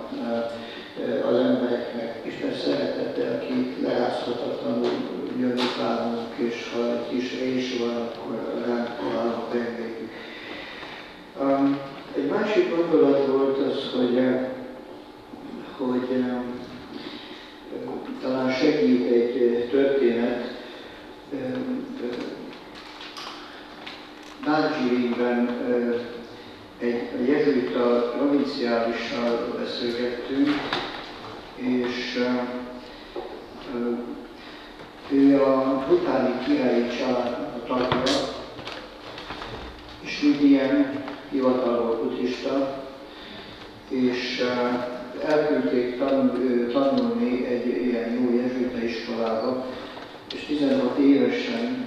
az embereknek, Isten szeretete, aki lerázhatatlanul jön utánunk, és ha egy kis rés van, akkor ránk találnak engedjük. Egy másik gondolat volt az, hogy talán segít egy történet. Darjeelingben egy jezsuita provinciálissal beszélgettünk, és ő a butáni királyi családnak a tagja, és úgy ilyen hivatalból buddhista, és elküldték tanulni egy ilyen jó jezsuita iskolába, és 16 évesen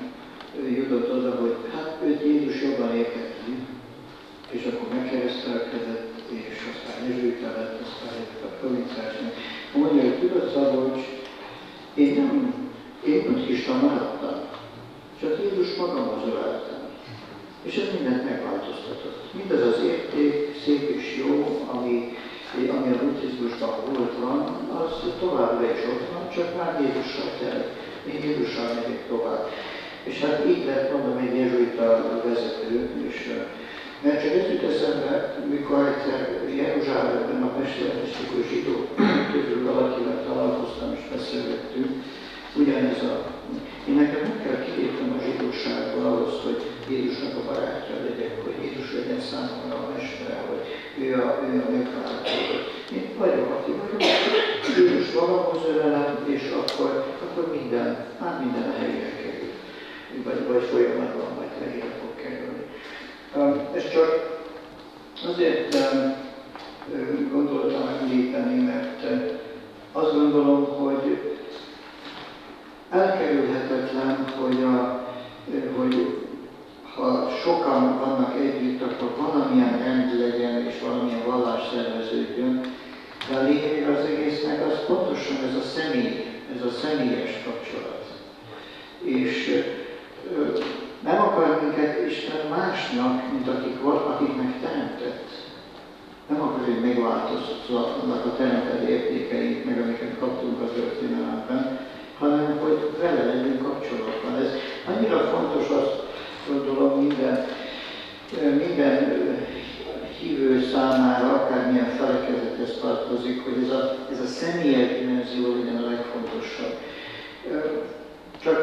jutott oda, hogy hát őt Jézus jobban érteti, és akkor megkeresztelkedett, és aztán jezsuita lett, aztán jött a provinciásnak. Mondja, hogy tudod, Szabolcs, én buddhista maradtam, csak Jézus magamhoz öleltem. És ez mindent megváltoztatott. Mindaz az érték, szép és jó, ami a buddhizmusban volt van, az továbbra is ott van, csak már Jézussal kell. Én Jézussal megyek tovább. És hát így lett, mondom, egy jezsuita vezető, és mert csak ez jut eszembe, mikor egyszer Jeruzsálemben a mestermestikő zsidók közül valakivel találkoztam és beszélgettünk, ugyanez én nekem meg kell kilépnem a zsidóság boldogságból ahhoz, hogy Jézusnak a barátja legyek, hogy Jézus legyen számomra a mestere, hogy ő a megváltó. Én vagyok, aki vagyok, Jézus magamhoz ölelem, és akkor minden a helyére kerül. Vagy folyamatban, vagy helyére fog kerülni. Ez csak azért gondoltam említeni, mert azt gondolom, hogy elkerülhetetlen, hogy ha sokan vannak együtt, akkor valamilyen rend legyen és valamilyen vallás szerveződjön, de a lényeg az egésznek az pontosan ez a személyes kapcsolat. És nem akar minket Isten másnak, mint akiknek teremtett. Nem akar, hogy megváltoztatnak a teremtett értékeit, meg amiket kaptunk a történelemben, hanem hogy vele legyünk kapcsolatban. Ez annyira fontos, azt gondolom minden hívő számára, akármilyen felekezethez tartozik, hogy ez a személyes dimenzió legyen a legfontosabb. Csak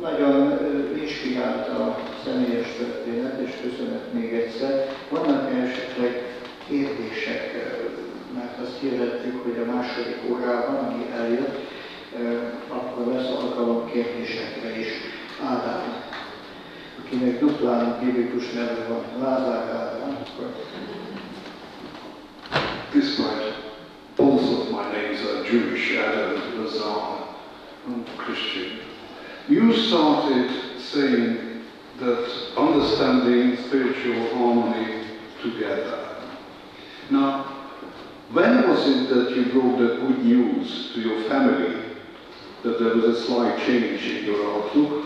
nagyon inspirált a személyes történet, és köszönet még egyszer. Vannak esetleg kérdések, mert azt hirdettük, hogy a második órában, ami eljött, akkor lesz alkalom kérdésekre is. Ádám, akinek duplán biblikus neve van, Lázár Ádám, akkor... Despite both of my names are Jewish, Adam and Lazar, I'm Christian. You started saying that understanding spiritual harmony together. Now, when was it that you brought the good news to your family, that there was a slight change in your outlook,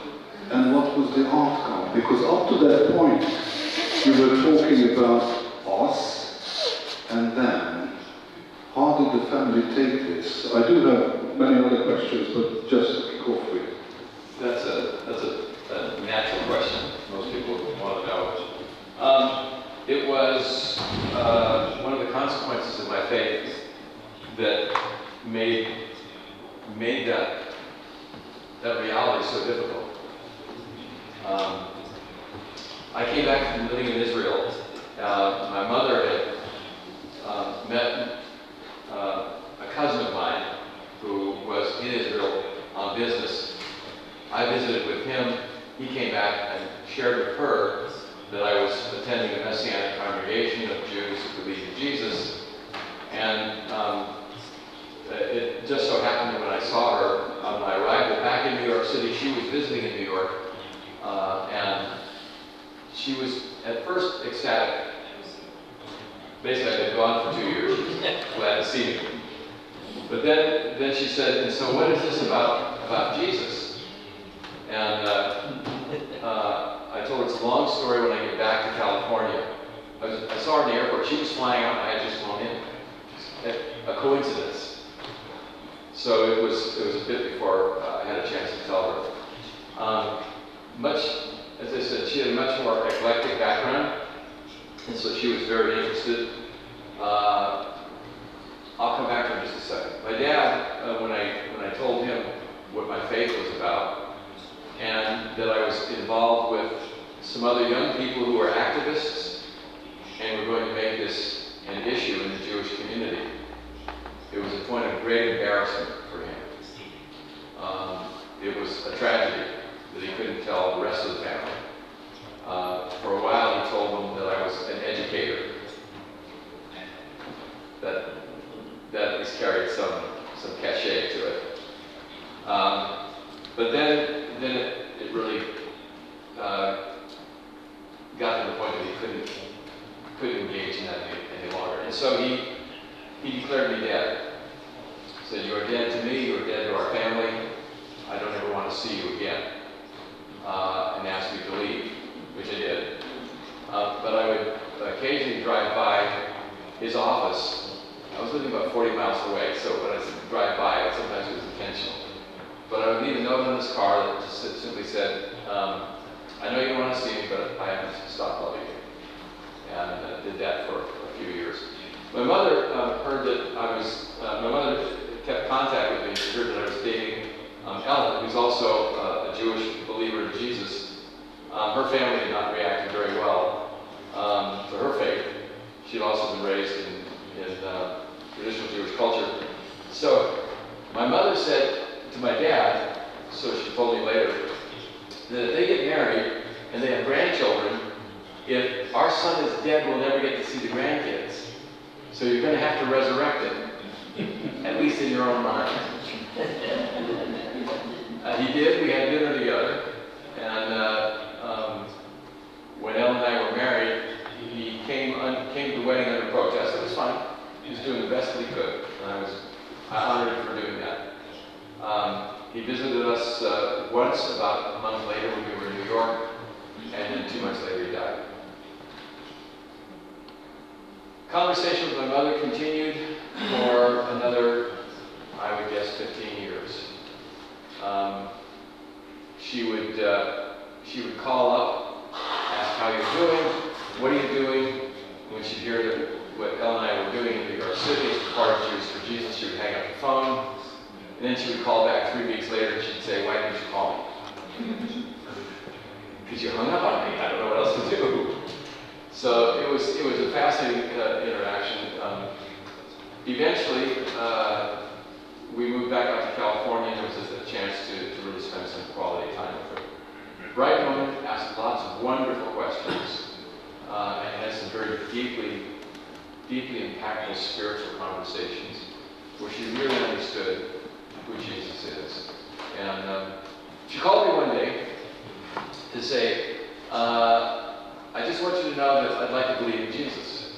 and what was the outcome? Because up to that point, you were talking about us and them. How did the family take this? I do have many other questions, but just to kick off with. That's a natural question. Most people want to know. It was one of the consequences of my faith that made that reality so difficult. I came back from living in Israel. My mother had met a cousin of mine who was in Israel on business. I visited with him. He came back and shared with her that I was attending a Messianic congregation of Jews who believed in Jesus. And it just so happened that when I saw her on my arrival back in New York City, she was visiting in New York. And she was at first ecstatic. Basically, I'd been gone for 2 years. She was glad to see me. But then she said, and so what is this about Jesus? And I told her it's a long story when I get back to California. I saw her in the airport. She was flying out and I had just flown in. A coincidence. So it was a bit before I had a chance to tell her. As I said, she had a much more eclectic background, and so she was very interested. I'll come back to her in just a second. My dad, when I told him what my faith was about, and that I was involved with some other young people who were activists, and were going to make this an issue in the Jewish community, it was a point of great embarrassment for him. It was a tragedy that he couldn't tell the rest of the family. For a while he told them that I was an educator. That at least carried some cachet to it. But then it really got to the point that he couldn't engage in that any longer. And so he declared me dead. He said, "You are dead to me, you are dead to our family. I don't ever want to see you again." And asked me to leave, which I did. But I would occasionally drive by his office. I was living about 40 miles away, so when I drive by, sometimes it was intentional. But I would leave a note on his car that just simply said, "I know you don't want to see me, but I haven't stopped loving you." And did that for a few years. My mother heard that my mother kept contact with me. She heard that I was dating Ellen, who's also a Jewish believer in Jesus. Her family had not reacted very well to her faith. She'd also been raised in traditional Jewish culture. So my mother said to my dad, so she told me later, that if they get married and they have grandchildren, if our son is dead, we'll never get to see the grandkids. So you're going to have to resurrect him, at least in your own mind. He did. We had dinner together. And when Ellen and I were married, he came to the wedding under protest. It was fine. He was doing the best that he could. And I honored him for doing that. He visited us once, about a month later when we were in New York. And then 2 months later he died. Conversation with my mother continued for another, I would guess, 15 years. She would call up, ask how you're doing, what are you doing. When she'd hear that what Ellen and I were doing in New York City as part of Jews for Jesus, she would hang up the phone, and then she would call back 3 weeks later and she'd say, "Why didn't you call me?" Because you hung up on me. I don't know what else to do. So it was a fascinating interaction. Eventually, we moved back out to California, and there was just a chance to really spend some quality time with her. Bright woman, asked lots of wonderful questions, and had some very deeply impactful spiritual conversations where she really understood who Jesus is. And she called me one day to say, I just want you to know that I'd like to believe in Jesus.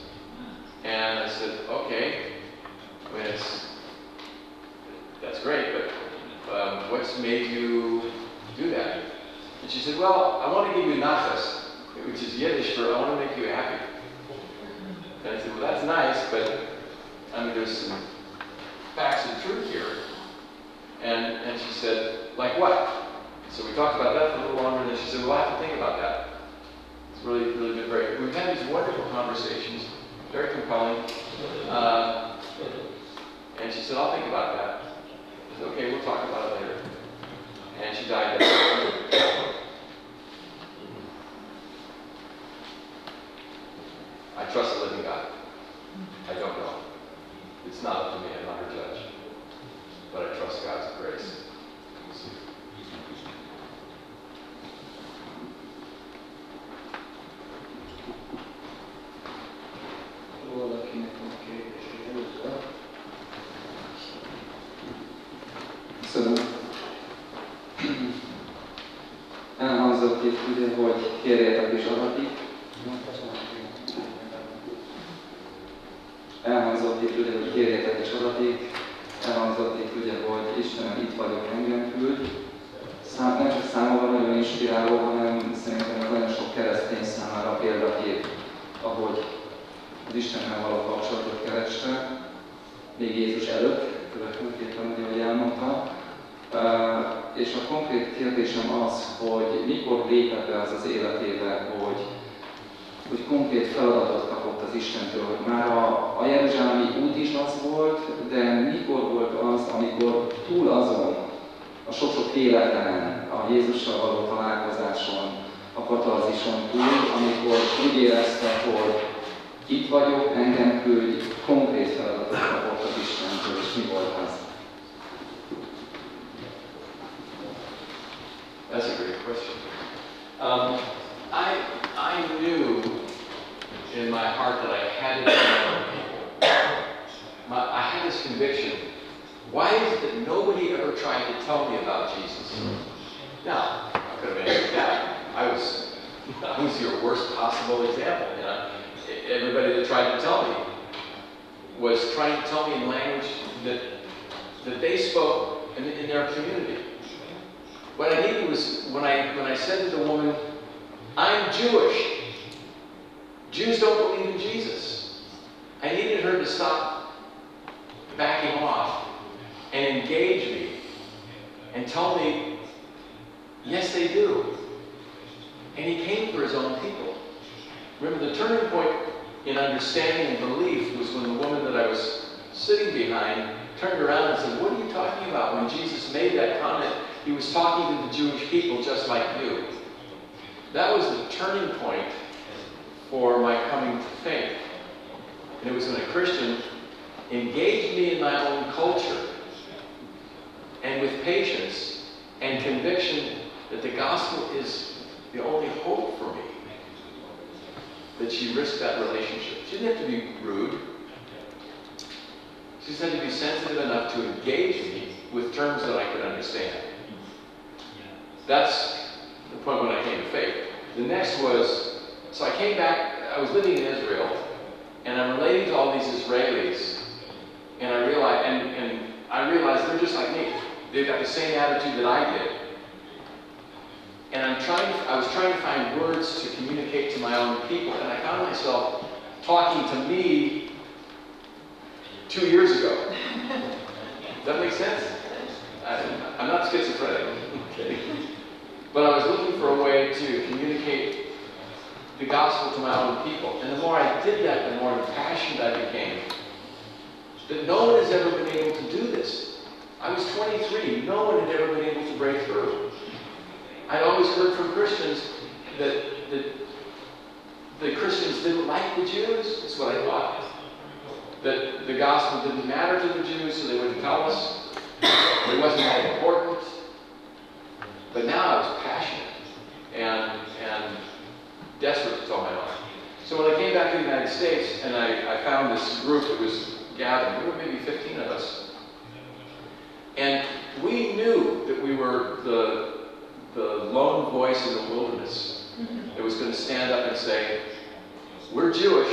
And I said, okay. I mean, that's great, but what's made you do that? And she said, well, I want to give you nachas, which is Yiddish for I want to make you happy. And I said, well, that's nice, but I mean, there's some facts and truth here. And she said, like what? So we talked about that for a little longer, and then she said, well, I have to think about that. It's really been great. We've had these wonderful conversations, very compelling. And she said, I'll think about that. I said, okay, we'll talk about it later. And she died that. I trust the living God. I don't know. It's not up to me. I'm not her judge. But I trust God's grace. We'll see. Köszönöm. Elhangzott itt ugye, hogy kérjetek és adatik. Elhangzott itt ugye, hogy kérjetek és adatik. Elhangzott itt ugye, hogy Istenem, itt vagyok, engem küld. Nem csak számomra nagyon inspiráló, hanem szerintem ez nagyon sok keresztény számára példakép, ahogy az Istennel való kapcsolatot kereste, még Jézus előtt, tulajdonképpen, ahogy elmondta. És a konkrét kérdésem az, hogy mikor lépett be az életébe, hogy konkrét feladatot kapott az Istentől, hogy már a jeruzsálemi út is az volt, de mikor volt az, amikor túl azon, a sok-sok véletlenen, a Jézussal való találkozáson, a katarzison túl, amikor úgy érezte, hogy itt vagyok, engem küldj, konkrét feladatot kapott az Istentől, és mi volt az? That's a great question. I knew in my heart that I had to know people. I had this conviction. Why is it that nobody ever tried to tell me about Jesus? Now, I could have answered that. I was your worst possible example. You know? Everybody that tried to tell me was trying to tell me in language that they spoke in their community. What I needed was, when I said to the woman, I'm Jewish. Jews don't believe in Jesus. I needed her to stop backing off and engage me and tell me, yes, they do. And he came for his own people. Remember, the turning point in understanding and belief was when the woman that I was sitting behind turned around and said, what are you talking about? When Jesus made that comment, he was talking to the Jewish people just like you. that was the turning point for my coming to faith. And it was when a Christian engaged me in my own culture, and with patience and conviction that the gospel is the only hope for me, that she risked that relationship. She didn't have to be rude. She just had to be sensitive enough to engage me with terms that I could understand. That's the point when I came to faith. The next was, so I came back, I was living in Israel, and I'm relating to all these Israelis, and I realized they're just like me. They've got the same attitude that I did. And I was trying to find words to communicate to my own people, and I found myself talking to me 2 years ago. Does that make sense? I'm not schizophrenic. Okay. But I was looking for a way to communicate the gospel to my own people. And the more I did that, the more impassioned I became. That no one has ever been able to do this. I was 23. No one had ever been able to break through. I'd always heard from Christians that the Christians didn't like the Jews. That's what I thought. That the gospel didn't matter to the Jews, so they wouldn't tell us. It wasn't that important. But now I was passionate and desperate to tell my life. So when I came back to the United States and I found this group that was gathered, there were maybe 15 of us. And we knew that we were the lone voice in the wilderness that was going to stand up and say, we're Jewish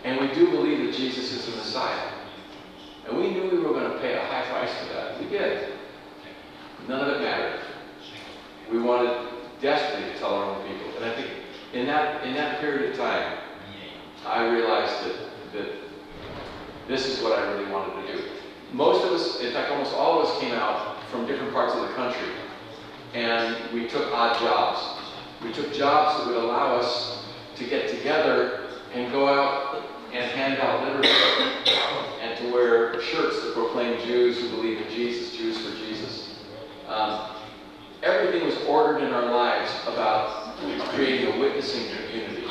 and we do believe that Jesus is the Messiah. And we knew we were going to pay a high price for that. We did. None of it mattered. We wanted desperately to tell our own people. And I think in that period of time, I realized that this is what I really wanted to do. Most of us, in fact almost all of us, came out from different parts of the country. And we took odd jobs. We took jobs that would allow us to get together and go out and hand out literature and to wear shirts that proclaim Jews who believe in Jesus, Jews for Jesus. Everything was ordered in our lives about creating a witnessing community.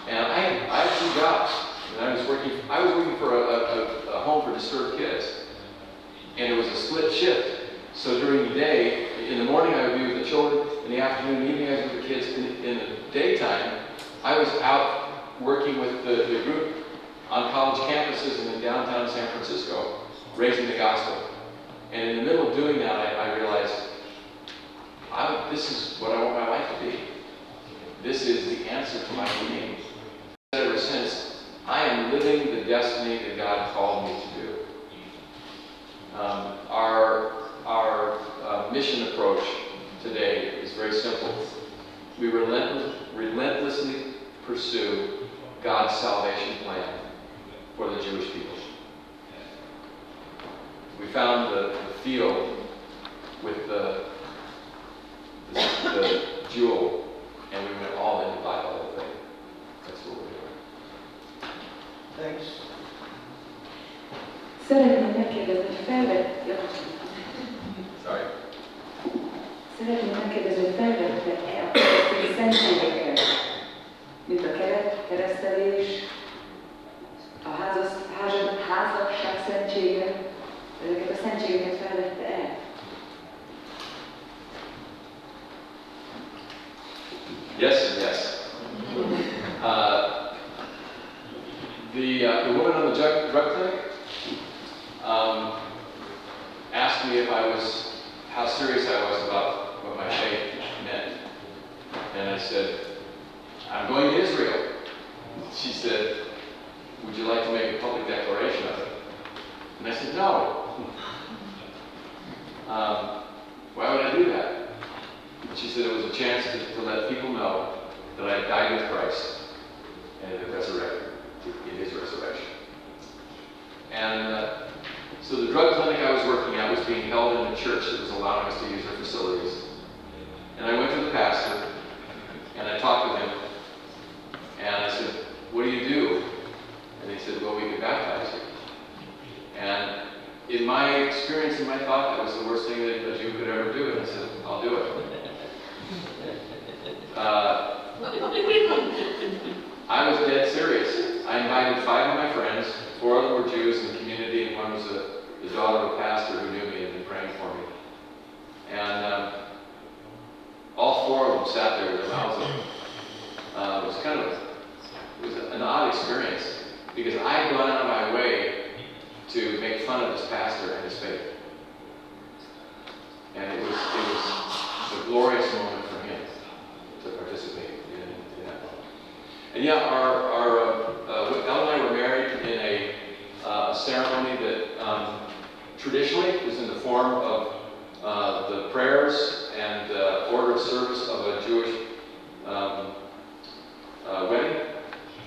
And I had 2 jobs. And I was working for a home for disturbed kids. And it was a split shift. So during the day, in the morning I would be with the children, in the afternoon and evening I was with the kids. In the daytime, I was out working with the group on college campuses and in downtown San Francisco, raising the gospel. And in the middle of doing that, I realized, this is what I want my life to be. This is the answer to my dream. Ever since, I am living the destiny that God called me to do. Our mission approach today is very simple. We relentlessly pursue God's salvation plan for the Jewish people. We found the field with the jewel, and we went all in to buy the whole thing. That's what we're doing. Thanks. Szeretném megkérdezni, hogy felvette a keresztény szentségeket, mint a keresztelés, a házasság szentsége, ezeket a szentségeket felvette el? Yes and yes. The woman on the drug clinic asked me how serious I was about what my faith meant. And I said, I'm going to Israel. She said, would you like to make a public declaration of it? And I said, no. Why would I do that? And she said it was a chance to let people know that I had died with Christ and had resurrected in his resurrection. And so the drug clinic I was working at was being held in a church that was allowing us to use their facilities. And I went to the pastor and I talked with him and I said, what do you do? And he said, well, we can baptize you. And in my experience, in my thought, that was the worst thing that a Jew could ever do. And I said, I'll do it. I was dead serious. I invited 5 of my friends, 4 of them were Jews in the community, and one was the daughter of a pastor who knew me and had been praying for me. And all 4 of them sat there with their mouths open. It was an odd experience, because I had gone out of my way to make fun of this pastor and his faith. And it was a glorious moment for him to participate in that moment. And yeah, Elle and I were married in a ceremony that traditionally was in the form of the prayers and order of service of a Jewish wedding.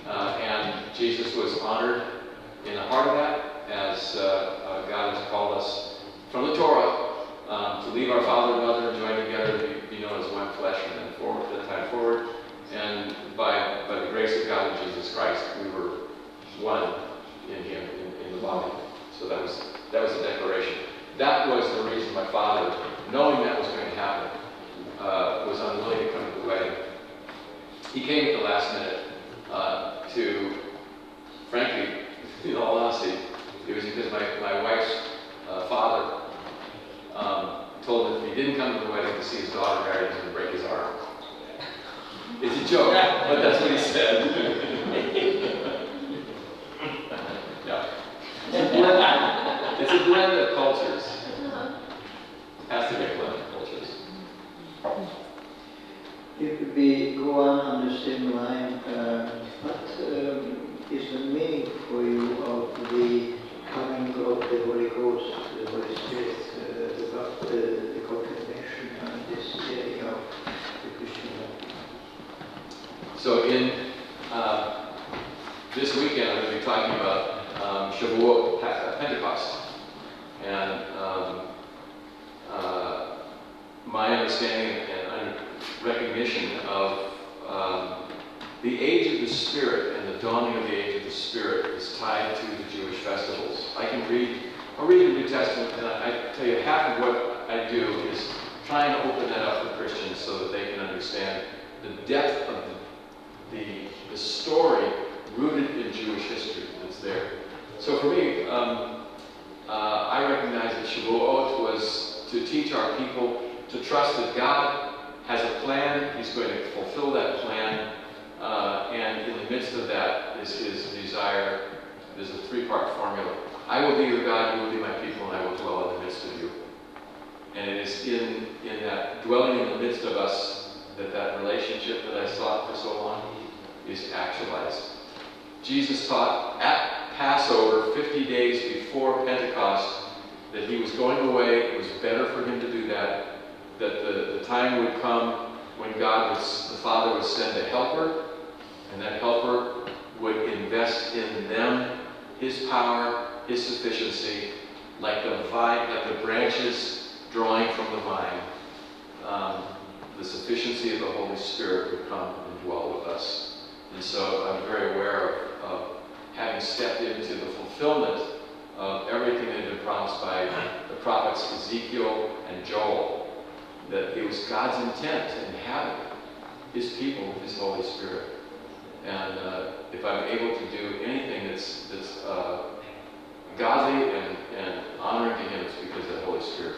And Jesus was honored in the heart of that, as God has called us from the Torah to leave our father and mother and join together to be known as one flesh from that time forward. And by the grace of God in Jesus Christ, we were one in Him, in the body. So that was the declaration. That was the reason my father, knowing that was going to happen, was unwilling to come to the wedding. He came at the last minute to, frankly, in all honesty, it was because my wife's father told him if he didn't come to the wedding to see his daughter married, he was going to break his arm. It's a joke, but that's what he said. Yeah. It's a blend of cultures. Has to be a blend of cultures. If we go on the same line, what is the meaning for you of the coming of the Holy Ghost, the Holy Spirit, about the confirmation and this area of the Christian life? So in this weekend, I'm going to be talking about Shavuot, Pentecost, and my understanding and recognition of the age of the Spirit and the dawning of the age of the Spirit is tied to the Jewish festivals. I'll read the New Testament, and I tell you, half of what I do is try and open that up for Christians so that they can understand the depth of the story rooted in Jewish history that's there. So for me, I recognize that Shavuot was to teach our people to trust that God has a plan, He's going to fulfill that plan, and in the midst of that is His desire. There's a 3-part formula. I will be your God, you will be my people, and I will dwell in the midst of you. And it is in that dwelling in the midst of us that relationship that I sought for so long is actualized. Jesus taught at Passover, 50 days before Pentecost, that He was going away. It was better for Him to do that. That the time would come when the Father would send a helper, and that helper would invest in them His power, His sufficiency, like the branches drawing from the vine. The sufficiency of the Holy Spirit would come and dwell with us. And so I'm very aware of having stepped into the fulfillment of everything that had been promised by the prophets Ezekiel and Joel. That it was God's intent to inhabit His people with His Holy Spirit. And if I'm able to do anything that's godly and honoring to Him, it's because of the Holy Spirit.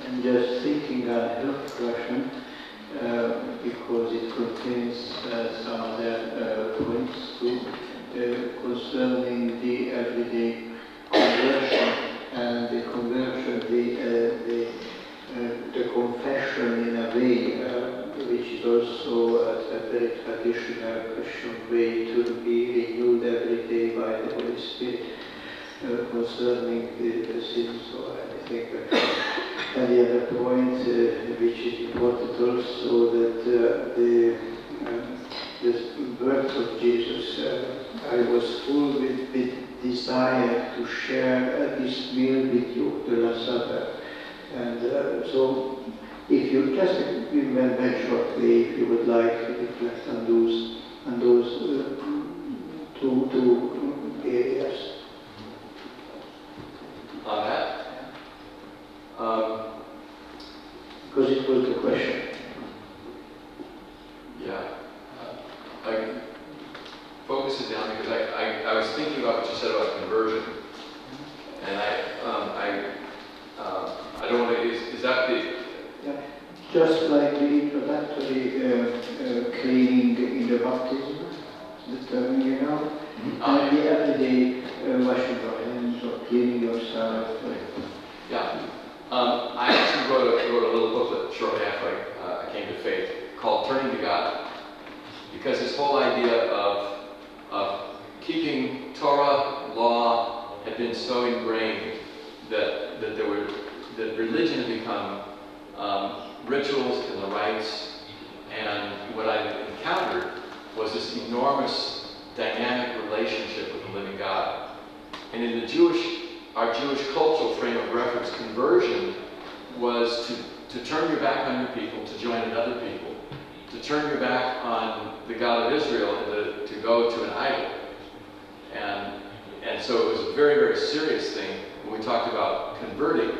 I'm just thinking on your question, because it contains some other points too, concerning the everyday conversion and the conversion, the confession in a way, which is also a very traditional Christian way to be renewed every day by the Holy Spirit concerning the sins or anything like that. And the other point, which is important also, that the birth of Jesus, I was full with desire to share this meal with you, the Last Supper. And so, if you just remember shortly, if you would like to reflect on those two areas. On that? Because it was the question. Just like the introductory cleaning in the baptism, the term, you know, and the everyday washing your hands or cleaning yourself. Yeah. I actually wrote a little booklet shortly after I came to faith called Turning to God. Because this whole idea of keeping Torah law had been so ingrained that religion had become rituals and the rites, and what I encountered was this enormous dynamic relationship with the living God. And in our Jewish cultural frame of reference, conversion was to turn your back on your people, to join another people, to turn your back on the God of Israel and to go to an idol. And so it was a very, very serious thing when we talked about converting.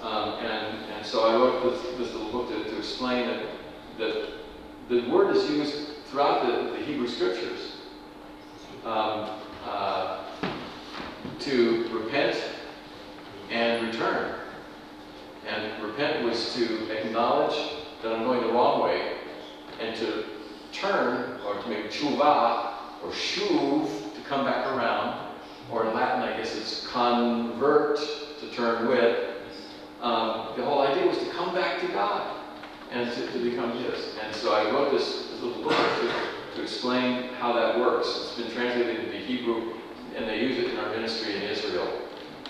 And so I wrote this little book to explain that the word is used throughout the Hebrew Scriptures to repent and return. And repent was to acknowledge that I'm going the wrong way, and to turn, or to make tshuva, or shuv, to come back around, or in Latin I guess it's convert, to turn with. The whole idea was to come back to God and to become His. And so I wrote this little book to explain how that works. It's been translated into Hebrew, and they use it in our ministry in Israel.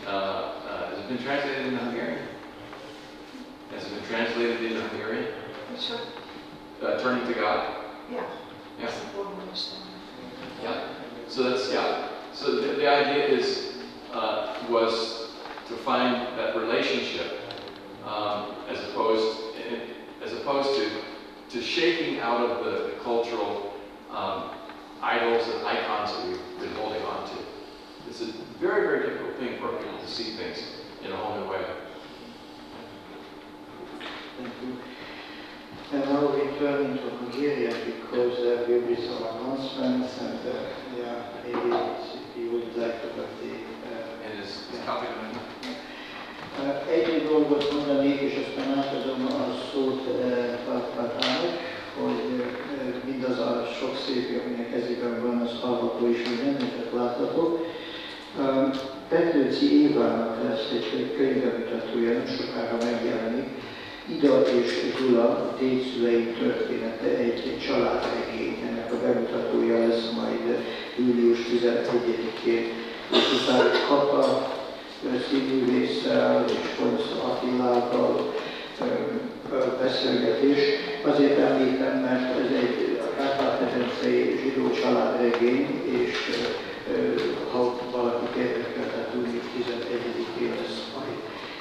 Has it been translated into Hungarian? Has it been translated into Hungarian? Sure. Turning to God? Yeah. Yeah. Yeah. So that's, yeah. So the idea was to find that relationship as opposed to shaking out of the cultural idols and icons that we've been holding on to. It's a very, very difficult thing for people to see things in a whole new way. Thank you. And now we turn into Hungarian because there will be some announcements and maybe if you would like to have the... And is copy doing that? Egy dolgot mondanék, és aztán átadom a szót Patának, hogy mindaz a sok szép, aminek kezében van, az hallható is, hogy rendetet látható. Petőci Évának lesz egy könyvemutatója, nem sokára megjelenik. Ida és Gyula, a tétszüleim története, egy családregény, ennek a bemutatója lesz majd július 11-én. Utána Kata színművésszel és Konsz Attilával beszélgetés. Azért említem, mert ez egy kárpát-medencei zsidó családregény, és ha valaki érdekel, tehát július 11-én lesz majd.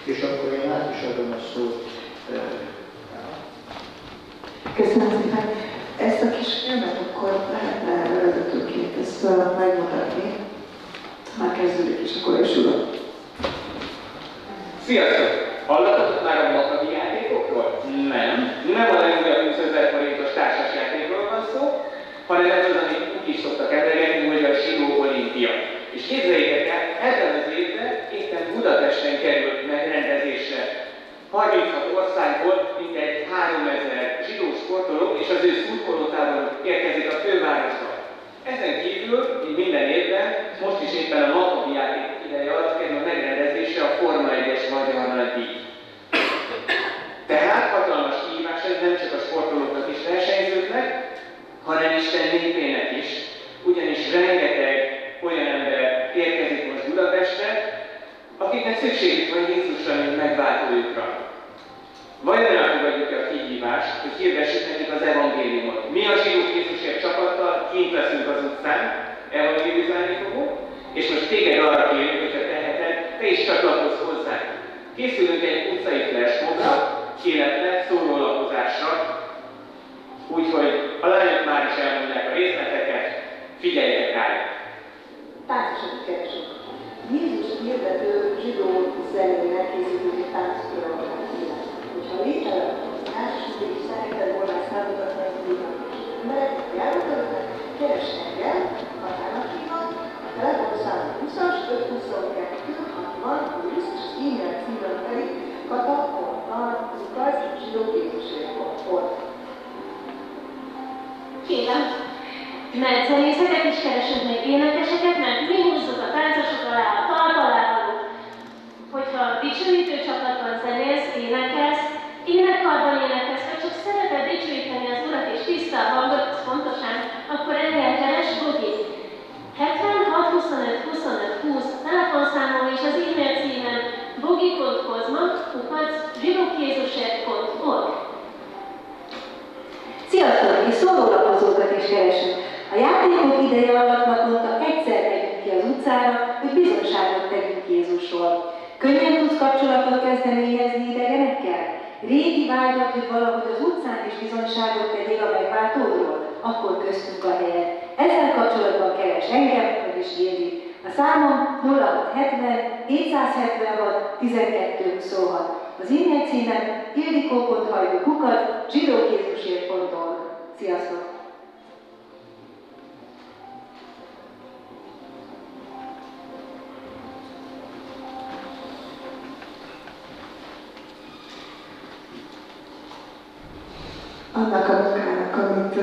És akkor én át is adom a szót. Köszönöm szépen. Ezt a kis filmet akkor lehetne vezetőként ezt megmutatni. Már kezdődik is, akkor is uram. Sziasztok! Hallottatok már a makabi játékokról? Nem a legújabb 20 000 forintos társasjátékról van szó, hanem ez az, amit úgy is szoktak emlegetni, hogy a Zsidó Olimpia. És képzeljétek el, ebben az évben éppen Budapesten került megrendezésre. 36 országból mintegy 3000 zsidó sportoló és az ő szurkolótáboruk érkezik a fővárosba. Ezen kívül, így minden évben, most is éppen a makabi játék ideje alatt kerül megrendezésre a Forma 1-es magyar nagydíj. Tehát hatalmas kihívás ez nem csak a sportolóknak és versenyzőknek, hanem Isten népének is, ugyanis rengeteg olyan ember érkezik most Budapestre, akiknek szükségük van Jézusra, mint megváltójukra. Vajon elfogadjuk a kihívást, hogy hirdessük nekik az evangéliumot? Mi a Zsidók Jézusért csapattal kint leszünk az utcán, evangélizálni fogunk, és most téged arra kérjük, hogyha teheted, te is csatlakozz hozzánk. Készülünk egy utcai flashmobra, illetve szórólapozásra, úgyhogy a lányok már is elmondják a részleteket, figyeljetek rájuk! Táncosokat keresünk. Jézus hirdető zsidó zenének készítünk egy táncprogramot. Hogyha létrelátás, és szereted volna számogatni az újnak és emberek, járótöröket, keres engem, hatának hívan, telefonszám 20-as, 522, 60, 20, és az e-mail címem pedig Mert zenészeket is keresünk, meg énekeseket, mert mi húzzuk a táncosok alá, a talp alá való. Hogyha dicsőítő csapatban zenész, énekelsz, énekkarban énekelsz, vagy csak szereted dicsőíteni az Urat és tiszta a hangod, az fontosan, akkor engem keres, Bogi. 76 25 25 20 telefonszámom és az e-mail címem bogi.kozma@zsidókjézusért.org. Sziasztok! Mi szólólapozókat is keresünk. A játékok ideje alatt naponta egyszer megyünk ki az utcára, hogy bizonyságot tegyünk Jézusról. Könnyen tudsz kapcsolatot kezdeményezni idegenekkel? Régi vágyat, hogy valahogy az utcán is bizonyságot tegyél a megváltódról? Akkor köztünk a helyen. Ezzel kapcsolatban keres engem, vagyis Ildi. A számom 0670 776 12 26. Az e-mail címem ildikó.hajdu@zsidókjézusért.org. Sziasztok! Annak a munkának, amit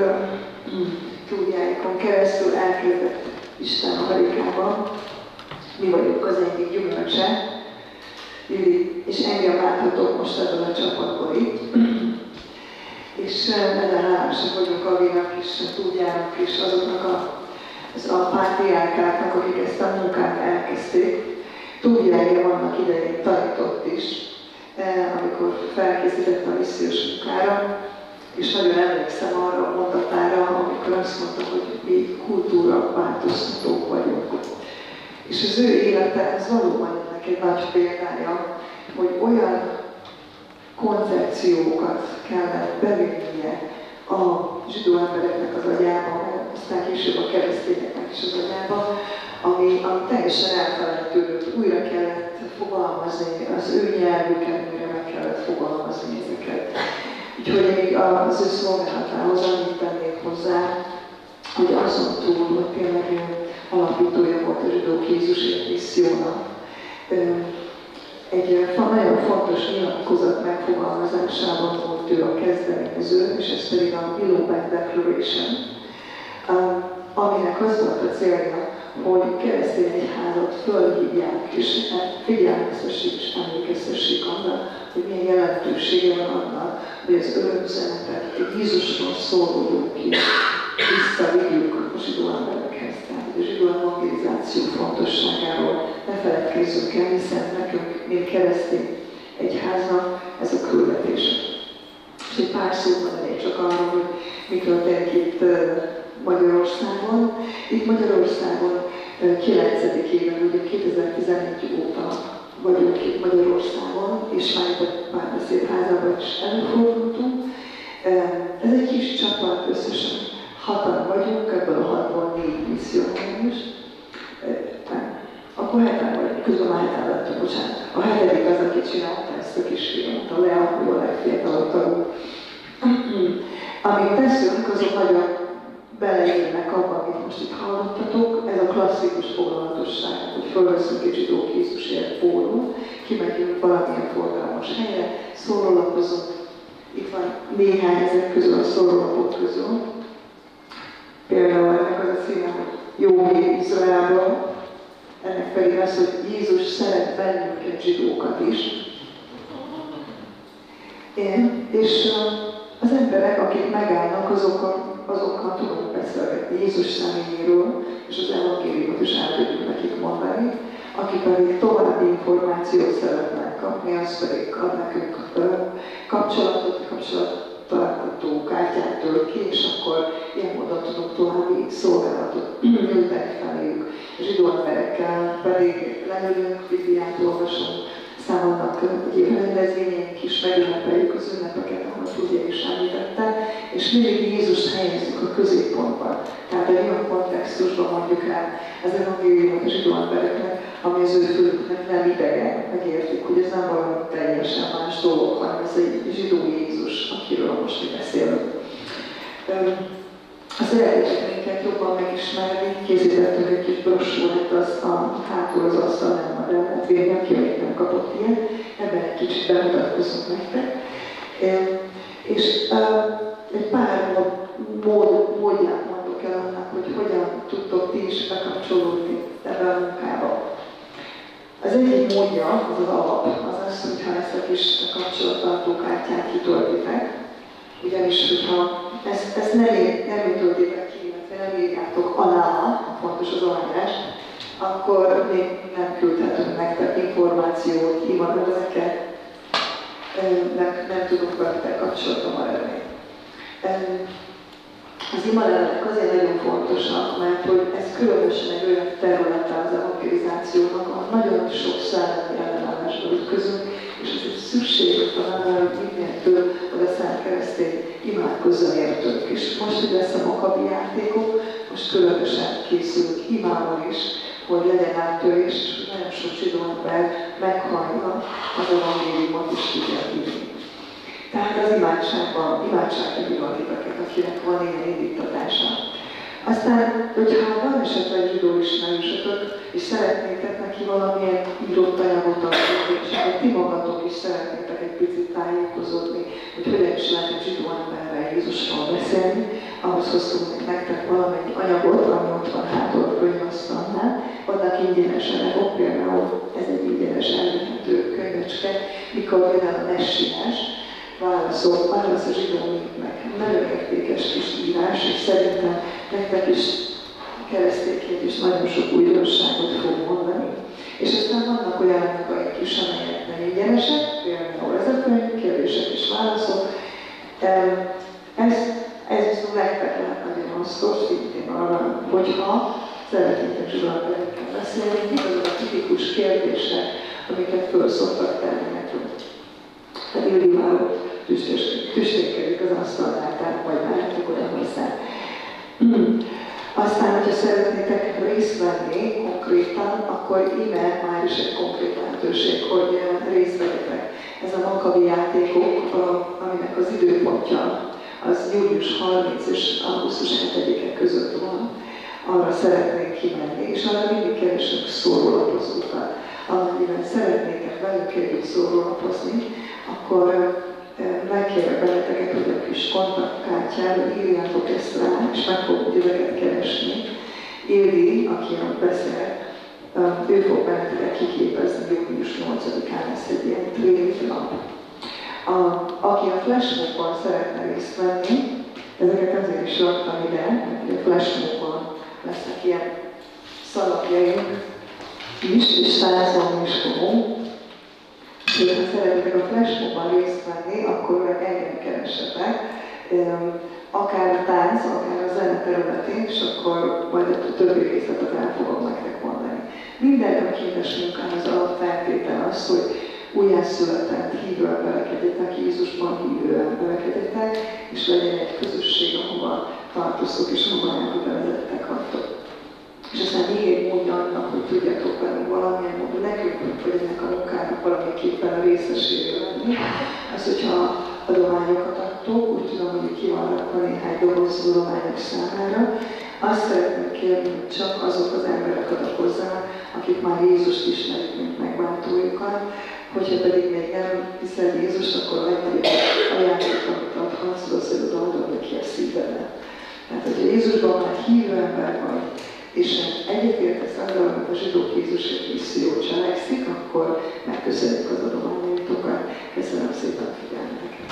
Tuvyáikon keresztül elkezdett Isten Amerikában, mi vagyunk az egyik gyümölcse, és engem láthatok most ebben a csapatban itt. És nagyon hálásak vagyunk Avinak és Tuvyának és azoknak a pátriárkáknak, akik ezt a munkát elkezdték. Tuvya engem annak idején tanított is, amikor felkészített a missziós munkára, és nagyon emlékszem arra a mondatára, amikor azt mondta, hogy mi kultúra változtatók vagyunk. És az ő élete, ez valóban ennek egy nagy példája, hogy olyan koncepciókat kellett bevinnie a zsidó embereknek az agyába, aztán később a keresztényeknek is az agyába, ami teljesen elfelejtődött, újra kellett fogalmazni az ő nyelvüket, újra meg kellett fogalmazni ezeket. Úgyhogy még az ő szolgálatához annyit tennék hozzá, hogy azon túl, hogy tényleg alapítója volt a Zsidók Jézusért missziónak, egy nagyon fontos nyilatkozat megfogalmazásában volt ő a kezdeményező, és ez pedig a Below Declaration, aminek az volt a célja, hogy keresztény egyházat fölhívják, és figyelmeztessék és emlékeztessék annak, hogy milyen jelentősége van annak, hogy az örömüzenetet Jézusról szóló jókét visszavigyük a zsidó emberekhez. Tehát a zsidó evangelizáció fontosságáról ne feledkezzünk el, hiszen nekünk, mint keresztény egyháznak, ez a küldetés. És egy pár szót mondanék csak arról, hogy mi történik itt Magyarországon. Itt Magyarországon 9. éve, ugye 2011 óta vagyunk itt Magyarországon, és már itt a Párbeszéd Házában is előfordultunk. Ez egy kis csapat, összesen 6-an vagyunk, ebből a 6-ból 4 misszionárius. Akkor 7-en vagyunk, közben már 7-en lettünk, bocsánat. A 7. az, aki csinálta ezt a kis filmet, a Lea, a legfiatalabb tagunk. Amit teszünk, azok nagyon beleérnek abban, amit most itt hallottatok, ez a klasszikus foglalatosság, hogy fölveszünk egy Zsidók Jézusért fórumot, kimegyünk valamilyen forgalmas helyre, szórólapozunk. Itt van néhány ezek közül a szórólapok közül. Például ennek az a címe, hogy Jó hír Izraelből, ennek pedig az, hogy Jézus szeret bennünket, zsidókat is. És az emberek, akik megállnak, azokkal tudunk beszélgetni Jézus személyéről, és az evangéliumot is el tudjuk nekik mondani. Aki pedig további információt szeretnek kapni, az pedig ad nekünk kapcsolattartó kártyát tölt ki, és akkor ilyen módon tudunk további szolgálatot nyújtani feléjük. A zsidó emberekkel pedig leülünk, Bibliát olvasunk, számolnak egyéb rendezvényeink is, megünnepeljük az ünnepeket, ahogy Tuvya is említette, és mindig Jézust helyezzük a középpontban. Tehát egy olyan kontextusban mondjuk el az evangéliumot a zsidó embereknek, ami az ő fülüknek nem idegen, megértjük, hogy ez nem valami teljesen más dolog, hanem ez egy zsidó Jézus, akiről most mi beszélünk. Ha szeretnétek minket jobban megismerni, készítettünk egy kis brossúrát, azt a hátul az asztal nem lehet végül, ki még nem kapott ilyet, ebben egy kicsit bemutatkozunk nektek. És egy pár módját mondok gondolkodnunk kell annak, hogy hogyan tudtok ti is bekapcsolódni ebbe a munkába. Az egyik módja, az alap, az az, hogyha ezt a kis kapcsolattartó kártyát kitöltitek, ugyanis, hogyha ezt nem töltitek ki, illetve nem írjátok alá, fontos az aláírás, akkor még nem küldhetünk nektek információt, e-maileket, nem tudunk veletek kapcsolatba maradni. Az e-mailek azért nagyon fontosak, mert hogy ez különösen egy olyan területe az evangelizációnak, ahol nagyon sok szellemi ellenállásba ütközünk, és ez szükséges van arra, hogy minél több oda Szent Keresztény imádkozzon értünk is. Most, hogy lesz a makabi játékok, most különösen készülünk imával is, hogy legyen áttörés, és nagyon sok zsidó ember meghallja az evangéliumot is tudja írni. Tehát az imádságra hívom titeket, akinek van ilyen indítatása. Aztán, hogyha van esetleg zsidó ismerősötök, és szeretnétek neki valamilyen írott anyagot adni, és akkor ti magatok is szeretnétek egy picit tájékozódni, hogy hogyan is lehet egy zsidó emberrel Jézusról beszélni, ahhoz hoztunk nektek valamennyi anyagot, ami ott van hátul a könyvasztalnál. Vannak ingyenes anyagok, például ez egy ingyenes elérhető könyvecske, mikor például a messiás, válasz a zsidó népnek. Nagyon értékes kis írás, és szerintem nektek is keresztényként is nagyon sok újdonságot fog mondani. És aztán vannak olyan anyagaik is, amelyek nem ingyenesek, például ez a könyv, kérdések és válaszok. Ez viszont nektek lehet nagyon hasznos, szintén arra, hogyha szeretnétek zsidó emberekkel beszélni, igazán a tipikus kérdések, amiket föl szoktak tenni nekünk. Tehát Ildiváról tüsténkedik az asztalnál, tehát majd várjátok oda hozzá. Aztán, hogyha szeretnétek részt venni konkrétan, akkor íme már is egy konkrét lehetőség, hogy részt vegyetek. Ez a makabi játékok, aminek az időpontja az július 30 és augusztus 7-e között van. Arra szeretnénk kimenni, és arra mindig keresünk szórólapozókat. Amennyiben szeretnétek velünk együtt szórólapozni, akkor megkérek benneteket, hogy a kis kontaktkártyára írjátok ezt rá, és meg fogjuk ezeket keresni. Ildi, aki beszél, ő fog benneteket kiképezni, július 8-án lesz egy ilyen tréningnap. Aki a flashmobban szeretne részt venni, ezeket azért is raktam ide, mert a flashmobban lesznek ilyen szalapjaink is, és táncolni is fogunk. És ha szeretnétek a flashmobban részt venni, akkor meg engem keressetek, akár a tánc, akár a zene területén, és akkor majd a többi részletet el fogom nektek mondani. Minden önkéntes munkán az alapfeltétel az, hogy újjászületett hívő emberek egyetek, Jézusban hívő emberek egyetek, és legyen egy közösség, ahova tartoztok és ahova elkötelezettek vagytok. És aztán még egy módja annak, hogy tudjátok velünk valamilyen módon nekünk, hogy ennek a munkának valamiképpen a részeséről lenni, az, hogyha adományokat adtok, úgy tudom, hogy ki van rakva néhány doboz adományok számára, azt szeretném kérni, hogy csak azok az emberek adakozzanak, akik már Jézust ismerik, mint megváltójukat, hogyha pedig még nem hiszel Jézust, akkor a legnagyobb ajándék, amit adhatsz, az, hogy odaadod ki a szívedet. Tehát, hogyha Jézusban már hívő ember vagy, és egyetértesz azzal, amit a Zsidók Jézusért misszió cselekszik, akkor megköszönjük az adományaitokat. Köszönöm szépen a figyelmeteket.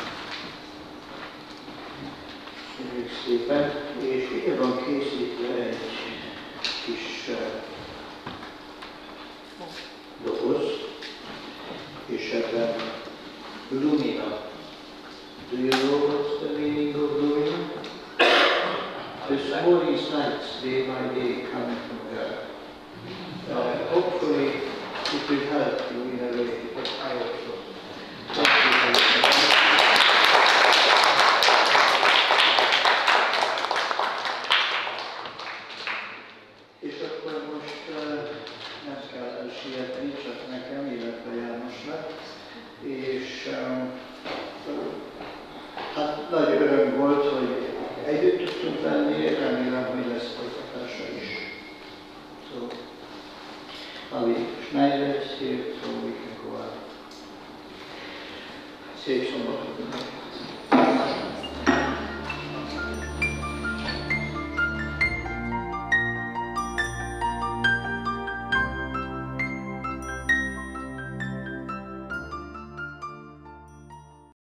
Köszönjük szépen, és ide van készítve egy kis doboz, és ebben Lumina. Do you know what's the meaning of Lumina? The small insights day by day coming from there. Hopefully it will help you in a way, but I also. És akkor most nem kell elsietni, csak nekem, illetve Jánosnak. És hát nagy öröm volt, hogy együtt tudtunk lenni, remélem, hogy lesz folytatása is. So, Ali Schneider is here, so we can go out. Szép szombatot!